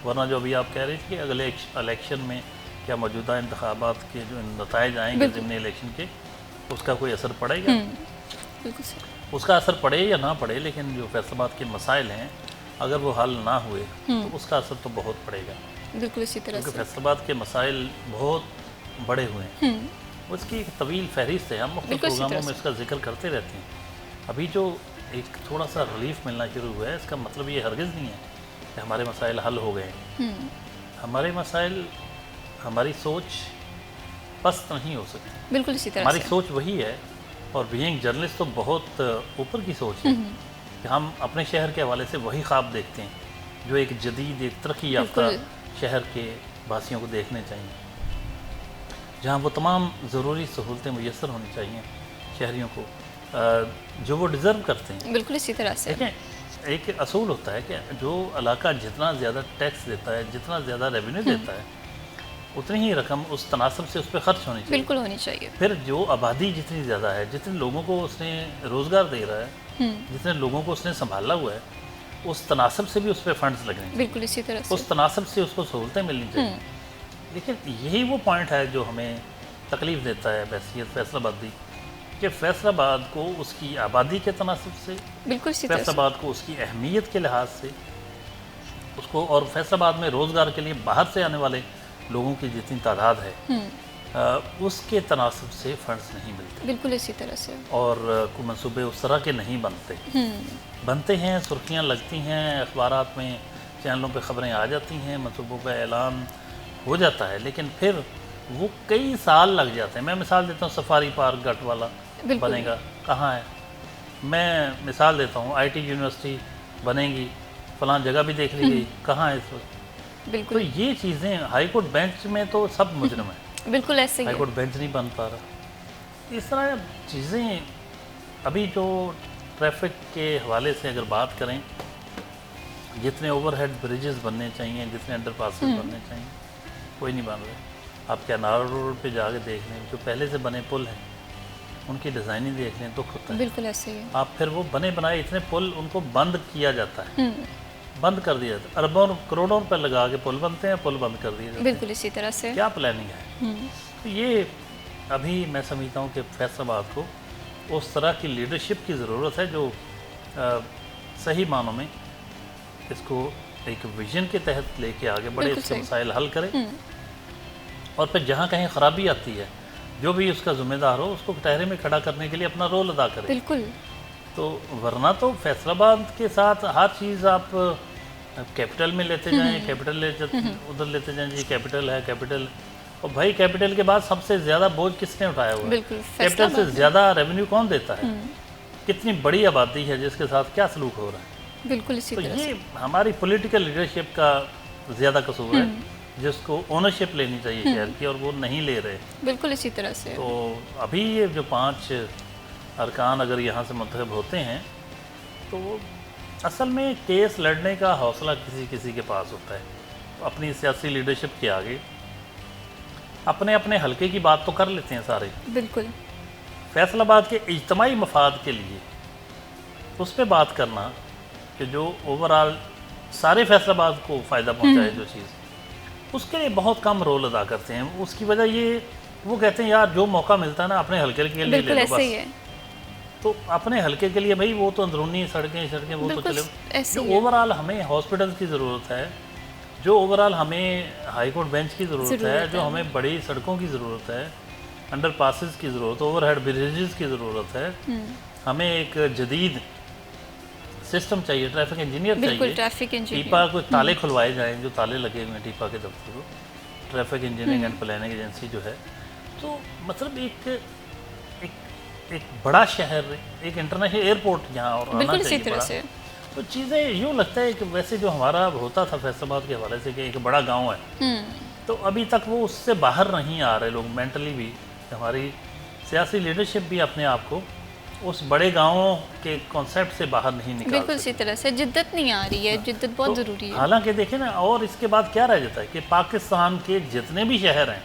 वरना जो अभी आप कह रही थी कि अगले इलेक्शन में क्या मौजूदा इंतखाबात के जो नताइज आएंगे ज़िमनी इलेक्शन के, उसका कोई असर पड़ेगा? बिल्कुल सही। उसका असर पड़े या ना पड़े, लेकिन जो फैसलाबाद के मसाइल हैं अगर वो हल ना हुए तो उसका असर तो बहुत पड़ेगा। बिल्कुल इसी तरह क्योंकि से। फैसलाबाद के मसाइल बहुत बड़े हुए हैं, उसकी एक तवील फहरिस्त है, हम मुख्तलिफ बिल्कुल इसी प्रोग्रामों तरह में इसका जिक्र करते रहते हैं। अभी जो एक थोड़ा सा रिलीफ मिलना शुरू हुआ है, इसका मतलब ये हरगिज़ नहीं है कि हमारे मसाइल हल हो गए हैं। हमारे मसाइल, हमारी सोच पस्त नहीं हो सकती। बिल्कुल इसी तरह हमारी से। सोच वही है, और बीइंग जर्नलिस्ट तो बहुत ऊपर की सोच है कि हम अपने शहर के हवाले से वही ख्वाब देखते हैं जो एक जदीद, एक तरक्की याफ्ता शहर के वासियों को देखने चाहिए, जहाँ वो तमाम ज़रूरी सहूलतें मुयसर होनी चाहिए शहरियों को, जो वो डिज़र्व करते हैं। बिल्कुल इसी तरह से। देखें, एक असूल होता है कि जो इलाका जितना ज़्यादा टैक्स देता है, जितना ज़्यादा रेवेन्यू देता है, उतनी ही रकम उस तनासब से उस पर खर्च होनी चाहिए। बिल्कुल होनी चाहिए। फिर जो आबादी जितनी ज़्यादा है, जितने लोगों को उसने रोज़गार दे रहा है, जितने लोगों को उसने संभाला हुआ है, उस तनासब से भी उस पर फंड्स लगने चाहिए, बिल्कुल इसी तरह से। उस तनासब से उसको सहूलतें मिलनी चाहिए। लेकिन यही वो पॉइंट है जो हमें तकलीफ़ देता है बैसियत फैसलाबादी, कि फैसलाबाद को उसकी आबादी के तनासब से, बिल्कुल इसी तरह से। फैसलाबाद को उसकी अहमियत के लिहाज से उसको, और फैसलाबाद में रोज़गार के लिए बाहर से आने वाले लोगों की जितनी तादाद है, उसके तनासब से फंड्स नहीं मिलते। बिल्कुल इसी तरह से। और कोई मंसूबे उस तरह के नहीं बनते। बनते हैं, सुर्खियाँ लगती हैं, अखबारात में, चैनलों पे खबरें आ जाती हैं, मंसूबों का ऐलान हो जाता है, लेकिन फिर वो कई साल लग जाते हैं। मैं मिसाल देता हूँ, सफारी पार्क गट वाला बनेगा, कहाँ है? मैं मिसाल देता हूँ, IT यूनिवर्सिटी बनेगी, फलां जगह भी देख ली गई, कहाँ है इस वक्त? तो बिल्कुल। ये चीज़ें, हाई कोर्ट बेंच में तो सब मुजरम है, बिल्कुल ऐसे ही हाई है। कोर्ट बेंच नहीं बन पा रहा। इस तरह चीज़ें, अभी जो ट्रैफिक के हवाले से अगर बात करें, जितने ओवरहेड ब्रिजेस बनने चाहिए, जितने अंडरपासेस बनने चाहिए, कोई नहीं बन रहे। आप कैनाल रोड पे जाके देख लें, जो पहले से बने पुल हैं उनकी डिज़ाइनिंग देख लें, दुख होता है। बिल्कुल ऐसे ही है। आप फिर वो बने बनाए इतने पुल, उनको बंद किया जाता है, बंद कर दिया जाता है। अरबों करोड़ों रुपए लगा के पुल बनते हैं, पुल बंद कर दिए जाते हैं। बिल्कुल इसी तरह से। क्या प्लानिंग है? तो ये अभी मैं समझता हूँ कि फैसलाबाद को उस तरह की लीडरशिप की ज़रूरत है जो सही मानों में इसको एक विजन के तहत लेके आगे बढ़े, इसके मसाइल हल करे, और फिर जहाँ कहीं ख़राबी आती है, जो भी उसका ज़िम्मेदार हो उसको कटहरे में खड़ा करने के लिए अपना रोल अदा करे। बिल्कुल। तो वरना तो फैसलाबाद के साथ हर चीज़ आप कैपिटल में लेते जाएं, कैपिटल उधर लेते जाएं, जी कैपिटल है, कैपिटल, और भाई कैपिटल के बाद सबसे ज़्यादा बोझ किसने उठाया हुआ है? बिल्कुल, कैपिटल से फैसलाबाद ज़्यादा रेवेन्यू कौन देता है? कितनी बड़ी आबादी है जिसके साथ क्या सलूक हो रहा है? बिल्कुल इसी तो तरह ये से। हमारी पॉलिटिकल लीडरशिप का ज़्यादा कसूर है, जिसको ओनरशिप लेनी चाहिए शहर की, और वो नहीं ले रहे। बिल्कुल इसी तरह से। तो अभी ये जो 5 अरकान अगर यहाँ से मुंतखब होते हैं तो असल में केस लड़ने का हौसला किसी किसी के पास होता है। तो अपनी सियासी लीडरशिप के आगे अपने अपने हलके की बात तो कर लेते हैं सारे। बिल्कुल फैसलाबाद के इज्तमाही मफाद के लिए उस पर बात करना कि जो ओवरऑल सारे फैसलाबाद को फ़ायदा पहुंचाए जो चीज़, उसके लिए बहुत कम रोल अदा करते हैं। उसकी वजह ये, वो कहते हैं यार जो मौका मिलता है ना अपने हलके के लिए ले बिल्कुल लो ऐसे ही बस। है। तो अपने हलके के लिए भाई वो तो अंदरूनी सड़कें वो तो बिल्कुल चले। ऐसे जो ही है। ओवरऑल हमें हॉस्पिटल्स की ज़रूरत है, जो ओवरऑल हमें हाई कोर्ट बेंच की ज़रूरत है, ज़रूरत जो है। हमें बड़ी सड़कों की ज़रूरत है, अंडर पासिस की ज़रूरत, ओवरहेड ब्रिजेस की ज़रूरत है, हमें एक जदीद सिस्टम चाहिए, ट्रैफिक इंजीनियर बिल्कुल चाहिए। Traffic engineer. टीपा को ताले खुलवाए जाएं, जो ताले लगे हुए हैं टीपा के दफ्तर को, traffic engineering and planning agency जो है। तो मतलब एक बड़ा शहर, एक इंटरनेशनल एयरपोर्ट यहाँ और आना बिल्कुल इसी चाहिए तरह बड़ा। से। तो चीज़ें यूँ लगता है कि वैसे जो हमारा होता था फैसलाबाद के हवाले से कि एक बड़ा गांव है, तो अभी तक वो उससे बाहर नहीं आ रहे लोग मेंटली भी। हमारी सियासी लीडरशिप भी अपने आप को उस बड़े गांवों के कॉन्सेप्ट से बाहर नहीं निकाल बिल्कुल सकती। इसी तरह से जिद्दत नहीं आ रही है, जिद्दत बहुत तो ज़रूरी है। हालांकि देखें ना, और इसके बाद क्या रह जाता है कि पाकिस्तान के जितने भी शहर हैं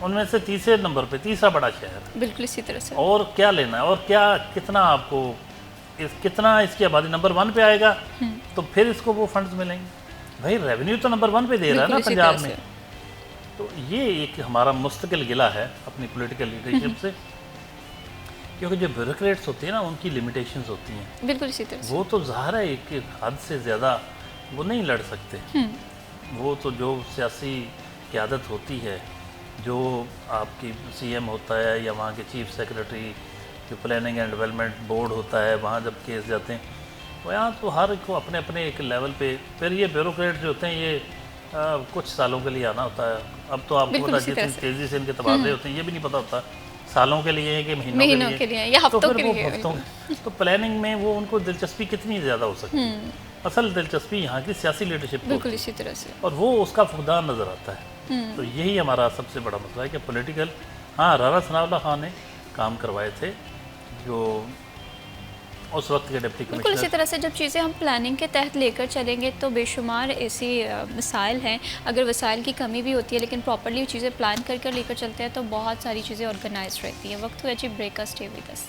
उनमें से तीसरे नंबर पे तीसरा बड़ा शहर है। बिल्कुल इसी तरह से। और क्या लेना है, और क्या कितना आपको कितना इसकी आबादी नंबर 1 पे आएगा तो फिर इसको वो फंड्स मिलेंगे। भाई रेवेन्यू तो नंबर 1 पे दे रहा है ना बिल्कुल इसी पंजाब तरह में। से। तो ये एक हमारा मुस्तकिल गिला है अपनी पॉलिटिकल लीडरशिप से, क्योंकि जो ब्यूरोक्रेट्स होती हैं ना उनकी लिमिटेशंस होती हैं। बिल्कुल इसी तरह से। वो तो ज़ाहिर है एक हद से ज़्यादा वो नहीं लड़ सकते। वो तो जो सियासी क़यादत होती है, जो आपकी सीएम होता है या वहाँ के चीफ सेक्रेटरी, जो प्लानिंग एंड डेवलपमेंट बोर्ड होता है, वहाँ जब केस जाते हैं वो यहाँ तो हर को अपने अपने एक लेवल पे। फिर ये ब्यूरोक्रेट जो होते हैं ये कुछ सालों के लिए आना होता है। अब तो आपको बिल्कुल पता इसी तरह जितनी से। तेज़ी से इनके तबादले होते हैं ये भी नहीं पता होता सालों के लिए है कि महीनों महीनों के लिए या तो हफ्तों फिर के वो लिए। हफ्तों तो प्लानिंग में वो उनको दिलचस्पी कितनी ज़्यादा हो सकती है। असल दिलचस्पी यहाँ की सियासी लीडरशिप को बिल्कुल इसी तरह से। और वो उसका फुकदान नज़र आता है। तो यही हमारा सबसे बड़ा मसला है कि पॉलिटिकल, हाँ राना सनाउल्लाह खान ने काम करवाए थे जो उस वक्त के डिप्टी बिल्कुल इसी कमिश्नर। तरह से जब चीज़ें हम प्लानिंग के तहत लेकर चलेंगे तो बेशुमार ऐसी मसाइल हैं। अगर वसाइल की कमी भी होती है लेकिन प्रॉपरली चीज़ें प्लान कर कर लेकर चलते हैं तो बहुत सारी चीज़ें ऑर्गेनाइज रहती हैं। वक्त हुआ जी ब्रेक का, stay with us.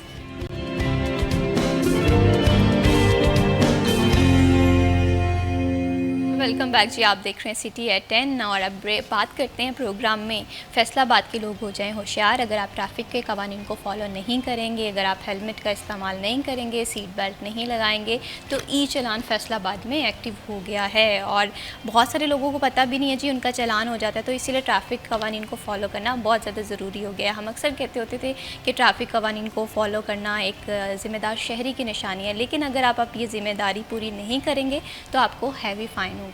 Welcome back जी, आप देख रहे हैं सिटी एट 10 और अब बात करते हैं प्रोग्राम में फैसलाबाद के लोग हो जाएं होशियार। अगर आप ट्रैफिक के कवानीन को फॉलो नहीं करेंगे, अगर आप हेलमेट का इस्तेमाल नहीं करेंगे, सीट बेल्ट नहीं लगाएंगे तो ई चलान फैसलाबाद में एक्टिव हो गया है और बहुत सारे लोगों को पता भी नहीं है जी उनका चलान हो जाता है। तो इसीलिए ट्रैफिक कवानीन को फॉलो करना बहुत ज़्यादा ज़रूरी हो गया। हम अक्सर कहते होते थे कि ट्रैफिक कवानीन को फॉलो करना एक ज़िम्मेदार शहरी की निशानी है, लेकिन अगर आप ये ज़िम्मेदारी पूरी नहीं करेंगे तो आपको हैवी फ़ाइन होगा।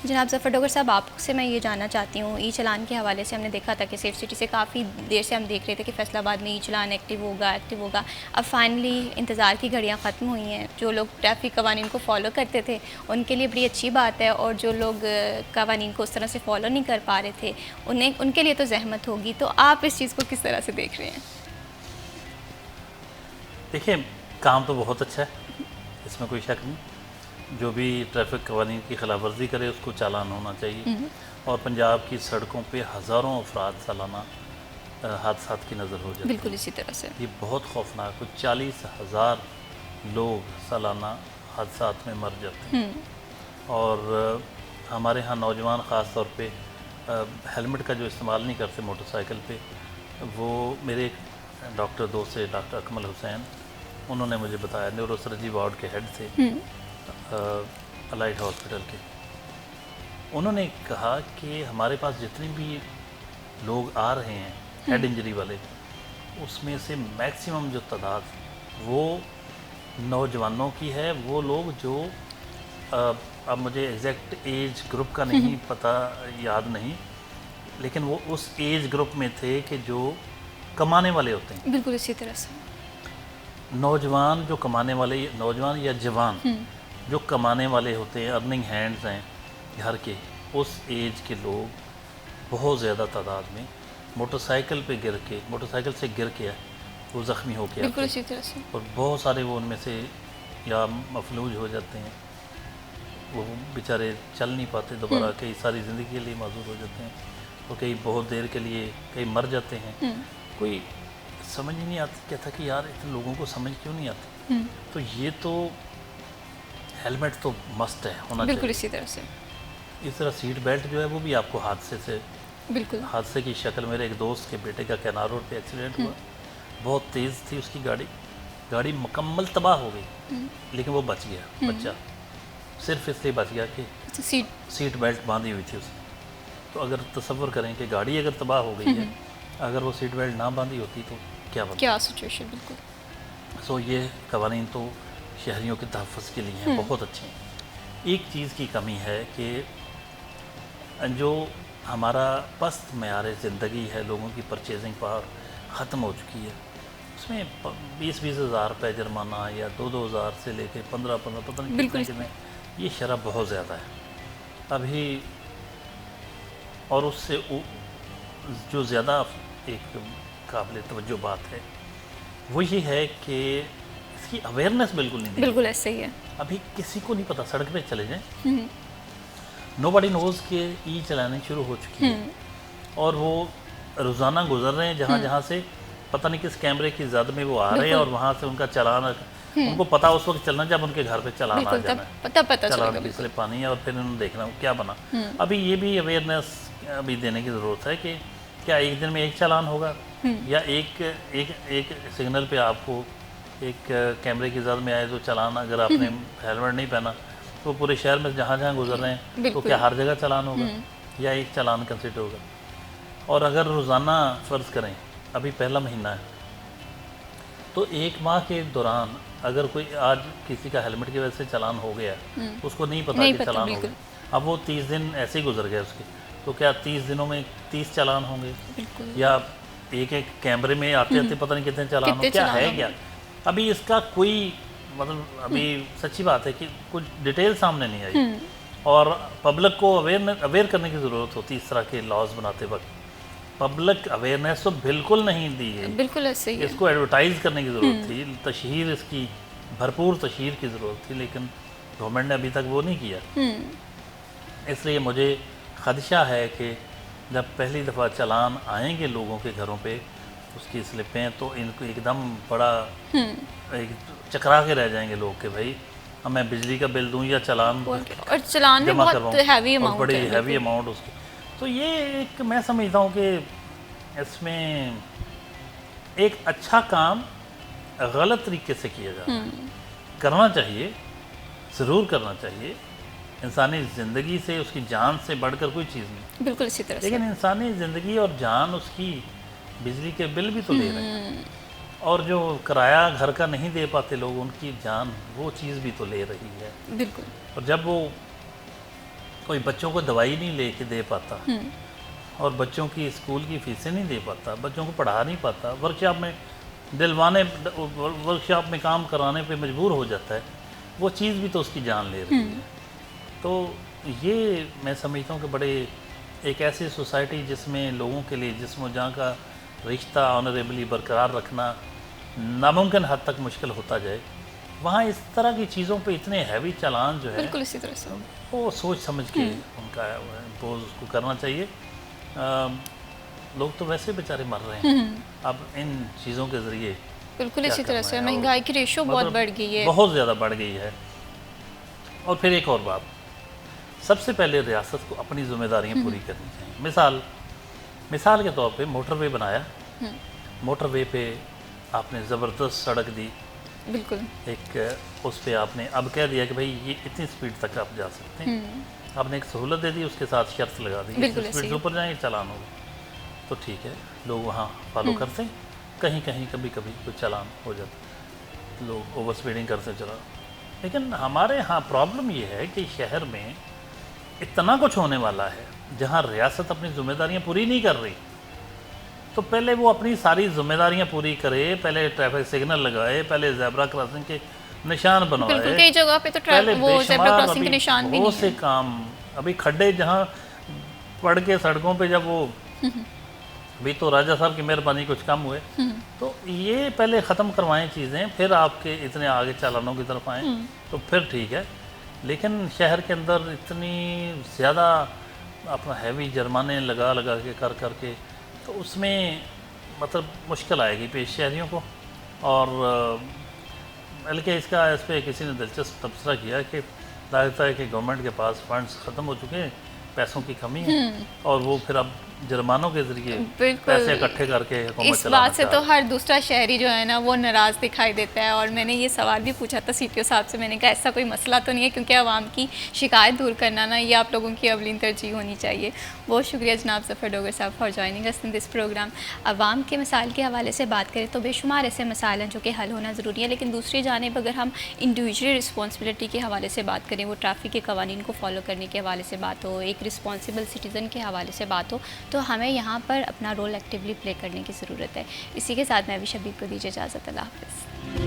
जनाब ज़फ़र डोगर साहब, आपसे मैं ये जानना चाहती हूँ, ई चलान के हवाले से हमने देखा था कि सेफ सिटी से काफ़ी देर से हम देख रहे थे कि फैसलाबाद में ई चलान एक्टिव होगा। अब फाइनली इंतज़ार की घड़ियाँ ख़त्म हुई हैं। जो लोग ट्रैफिक कवानीन को फॉलो करते थे उनके लिए बड़ी अच्छी बात है, और जो लोग कवानीन को उस तरह से फॉलो नहीं कर पा रहे थे उनके लिए तो जहमत होगी। तो आप इस चीज़ को किस तरह से देख रहे हैं? देखिए, काम तो बहुत अच्छा है, इसमें कोई शक नहीं। जो भी ट्रैफिक कवानीन की खिलाफ वर्जी करे उसको चालान होना चाहिए। और पंजाब की सड़कों पे हज़ारों अफराद सालाना हादसा की नज़र हो जाती है। बिल्कुल इसी तरह से। ये बहुत खौफनाक, कुछ 40,000 लोग सालाना हादसात में मर जाते हैं। और हमारे यहाँ नौजवान ख़ास तौर पे हेलमेट का जो इस्तेमाल नहीं करते मोटरसाइकिल पे, वो मेरे एक डॉक्टर दोस्त से डॉक्टर अकमल हुसैन, उन्होंने मुझे बताया, न्यूरोसर्जरी वार्ड के हेड थे अलाइट हॉस्पिटल के। उन्होंने कहा कि हमारे पास जितने भी लोग आ रहे हैं हेड इंजरी वाले, उसमें से मैक्सिमम जो तादाद वो नौजवानों की है। वो लोग जो अब मुझे एग्जैक्ट एज ग्रुप का नहीं पता, याद नहीं, लेकिन वो उस एज ग्रुप में थे कि जो कमाने वाले होते हैं। बिल्कुल इसी तरह से। नौजवान जो कमाने वाले, नौजवान या जवान जो कमाने वाले होते हैं, अर्निंग हैंड्स हैं घर के, उस एज के लोग बहुत ज़्यादा तादाद में मोटरसाइकिल से गिर के वो ज़ख्मी हो के बिल्कुल आते इसी हैं। तरह से। और बहुत सारे वो उनमें से या मफलूज हो जाते हैं, वो बेचारे चल नहीं पाते दोबारा, कई सारी ज़िंदगी के लिए माजूर हो जाते हैं, और कई बहुत देर के लिए कई मर जाते हैं। कोई समझ ही नहीं आती, कहता कि यार इतने लोगों को समझ क्यों नहीं आती। तो ये तो हेलमेट तो मस्ट है, होना बिल्कुल चाहिए। इसी तरह से। इस तरह सीट बेल्ट जो है वो भी आपको बिल्कुल। हादसे की शक्ल, मेरे एक दोस्त के बेटे का कैनाल रोड पे एक्सीडेंट हुआ, बहुत तेज़ थी उसकी गाड़ी मुकम्मल तबाह हो गई, लेकिन वो बच गया बच्चा, सिर्फ इसलिए बच गया कि सीट बेल्ट बांधी हुई थी उसने। तो अगर तसव्वुर करें कि गाड़ी अगर तबाह हो गई है, अगर वो सीट बेल्ट ना बांधी होती तो क्या सिचुएशन। बिल्कुल। सो ये कवानीन तो शहरियों के तहफ़्फ़ुज़ के लिए हैं, बहुत अच्छे हैं। एक चीज़ की कमी है कि जो हमारा पस्त मयार ज़िंदगी है, लोगों की परचेजिंग पावर ख़त्म हो चुकी है, उसमें 20-20 हज़ार रुपये जुर्माना या 2-2 हज़ार से लेके 15-15 पता नहीं कितने, ये शरह बहुत ज़्यादा है अभी। और उससे जो ज़्यादा एक काबिल तवज्जो बात है वो ये है कि इसकी अवेयरनेस बिल्कुल नहीं दी। बिल्कुल ऐसे ही है। अभी किसी को नहीं पता, सड़क पे चले जाएं, नोबडी नोज़ के ई चलाने शुरू हो चुकी है, और वो रोज़ाना गुजर रहे हैं जहाँ से पता नहीं किस कैमरे की जद में वो आ रहे हैं, और वहाँ से उनका चालान, उनको पता उस वक्त चलना जब उनके घर पे चालान आ जाना है, चालान की स्लिप आनी है, और फिर उन्होंने देखना क्या बना। अभी ये भी अवेयरनेस अभी देने की ज़रूरत है कि क्या एक दिन में एक चालान होगा, या एक सिग्नल पे आपको एक कैमरे की जद में आए तो चालान, अगर आपने हेलमेट नहीं पहना तो पूरे शहर में जहाँ गुजर रहे हैं तो क्या हर जगह चालान होगा, या एक चालान कंसिडर होगा। और अगर रोज़ाना फ़र्ज़ करें, अभी पहला महीना है, तो एक माह के दौरान अगर कोई आज किसी का हेलमेट की वजह से चालान हो गया, उसको नहीं पता कि चालान हो गया, अब वो 30 दिन ऐसे ही गुजर गए उसके, तो क्या 30 दिनों में 30 चालान होंगे, या एक कैमरे में आते पता नहीं कितने चालान हो, क्या है क्या। अभी इसका कोई मतलब, अभी सच्ची बात है कि कुछ डिटेल सामने नहीं आई, और पब्लिक को अवेयर करने की ज़रूरत होती है। इस तरह के लॉज बनाते वक्त पब्लिक अवेयरनेस तो बिल्कुल नहीं दी है, बिल्कुल ऐसे ही। इसको एडवर्टाइज़ करने की ज़रूरत थी, तशहीर, इसकी भरपूर तशहीर की ज़रूरत थी, लेकिन गवर्नमेंट ने अभी तक वो नहीं किया। इसलिए मुझे ख़दशा है कि जब पहली दफ़ा चालान आएंगे लोगों के घरों पे उसकी स्लिपें, तो इनको एकदम बड़ा एक चकरा के रह जाएंगे लोग कि भाई अब मैं बिजली का बिल दूं या चालान, और चालान में बहुत हैवी अमाउंट, बड़ी हैवी अमाउंट उसकी। तो ये एक मैं समझता हूँ कि इसमें एक अच्छा काम गलत तरीके से किया जा रहा है। करना चाहिए, ज़रूर करना चाहिए, इंसानी ज़िंदगी से, उसकी जान से बढ़कर कोई चीज़ नहीं, बिल्कुल इसी तरह से। लेकिन इंसानी ज़िंदगी और जान, उसकी बिजली के बिल भी तो ले रहे हैं, और जो किराया घर का नहीं दे पाते लोग, उनकी जान, वो चीज़ भी तो ले रही है। बिल्कुल। और जब वो कोई बच्चों को दवाई नहीं लेके दे पाता, और बच्चों की स्कूल की फीसें नहीं दे पाता, बच्चों को पढ़ा नहीं पाता, वर्कशॉप में काम कराने पे मजबूर हो जाता है, वो चीज़ भी तो उसकी जान ले रही है। तो ये मैं समझता हूँ कि बड़े एक ऐसी सोसाइटी जिसमें लोगों के लिए जिस्म जहाँ का रिश्ता ऑनरेबली बरकरार रखना नामुमकिन हद तक मुश्किल होता जाए, वहाँ इस तरह की चीज़ों पे इतने हैवी चालान जो है, बिल्कुल इसी तरह से, वो सोच समझ के उनका इम्पोज उसको करना चाहिए। लोग तो वैसे बेचारे मर रहे हैं अब इन चीज़ों के ज़रिए। बिल्कुल इसी तरह से महंगाई की रेशो बहुत बढ़ गई है, बहुत ज़्यादा बढ़ गई है। और फिर एक और बात, सबसे पहले रियासत को अपनी जिम्मेदारियाँ पूरी करनी चाहिए। मिसाल के तौर पे मोटरवे बनाया, मोटरवे पे आपने ज़बरदस्त सड़क दी, बिल्कुल एक उस पे आपने अब कह दिया कि भाई ये इतनी स्पीड तक आप जा सकते हैं, आपने एक सहूलत दे दी, उसके साथ शर्त लगा दी, स्पीड से ऊपर जाएंगे चालान होगा, तो ठीक है, लोग वहाँ फॉलो करते हैं। कहीं कहीं कभी कभी कोई चालान हो जाता, लोग ओवर स्पीडिंग करते चला। लेकिन हमारे यहाँ प्रॉब्लम ये है कि शहर में इतना कुछ होने वाला है जहाँ रियासत अपनी जिम्मेदारियाँ पूरी नहीं कर रही, तो पहले वो अपनी सारी जिम्मेदारियाँ पूरी करे, पहले ट्रैफिक सिग्नल लगाए, पहले ज़ेब्रा क्रॉसिंग के निशान बनवाए। बिल्कुल, कई जगह पे तो पहले वो ज़ेब्रा बेशुमार क्रॉसिंग के अभी निशान भी बहुत नहीं से है। काम, अभी खड्डे जहाँ पड़ के सड़कों पे जब वो अभी तो राजा साहब की मेहरबानी कुछ कम हुए, तो ये पहले ख़त्म करवाएं चीज़ें, फिर आपके इतने आगे चालानों की तरफ आएँ तो फिर ठीक है। लेकिन शहर के अंदर इतनी ज़्यादा अपना हैवी जुर्माने लगा लगा के कर के, तो उसमें मतलब मुश्किल आएगी पेश शहरियों को। और बल्कि इसका इस पर किसी ने दिलचस्प तबसरा किया कि लगता है कि गवर्नमेंट के पास फंड्स ख़त्म हो चुके हैं, पैसों की कमी है, और वो फिर अब जुर्मानों के ज़रिए बिल्कुल। पैसे इकट्ठे करके हुकूमत इस चलाना बात से चाह तो रहा है। हर दूसरा शहरी जो है ना वो नाराज़ दिखाई देता है। और मैंने ये सवाल भी पूछा था सीटीओ साहब से, मैंने कहा ऐसा कोई मसला तो नहीं है, क्योंकि आवाम की शिकायत दूर करना ना ये आप लोगों की अवलीन तरजीह होनी चाहिए। बहुत शुक्रिया जनाब Zafar Dogar Sahab for joining us in this program. आवाम के मसाइल के हवाले से बात करें तो बेशुमार ऐसे मसाइल हैं जो कि हल होना ज़रूरी है, लेकिन दूसरी जानिब अगर हम इंडिविजुअल रिस्पॉन्सिबिलिटी के हवाले से बात करें, वो ट्रैफिक के कवानीन को फॉलो करने के हवाले से बात हो, एक रिस्पॉन्सिबल सिटीज़न के हवाले से बात हो, तो हमें यहाँ पर अपना रोल एक्टिवली प्ले करने की ज़रूरत है। इसी के साथ मैं भी शबीब को दीजिए इजाज़त। अल्लाह हाफ़िज़।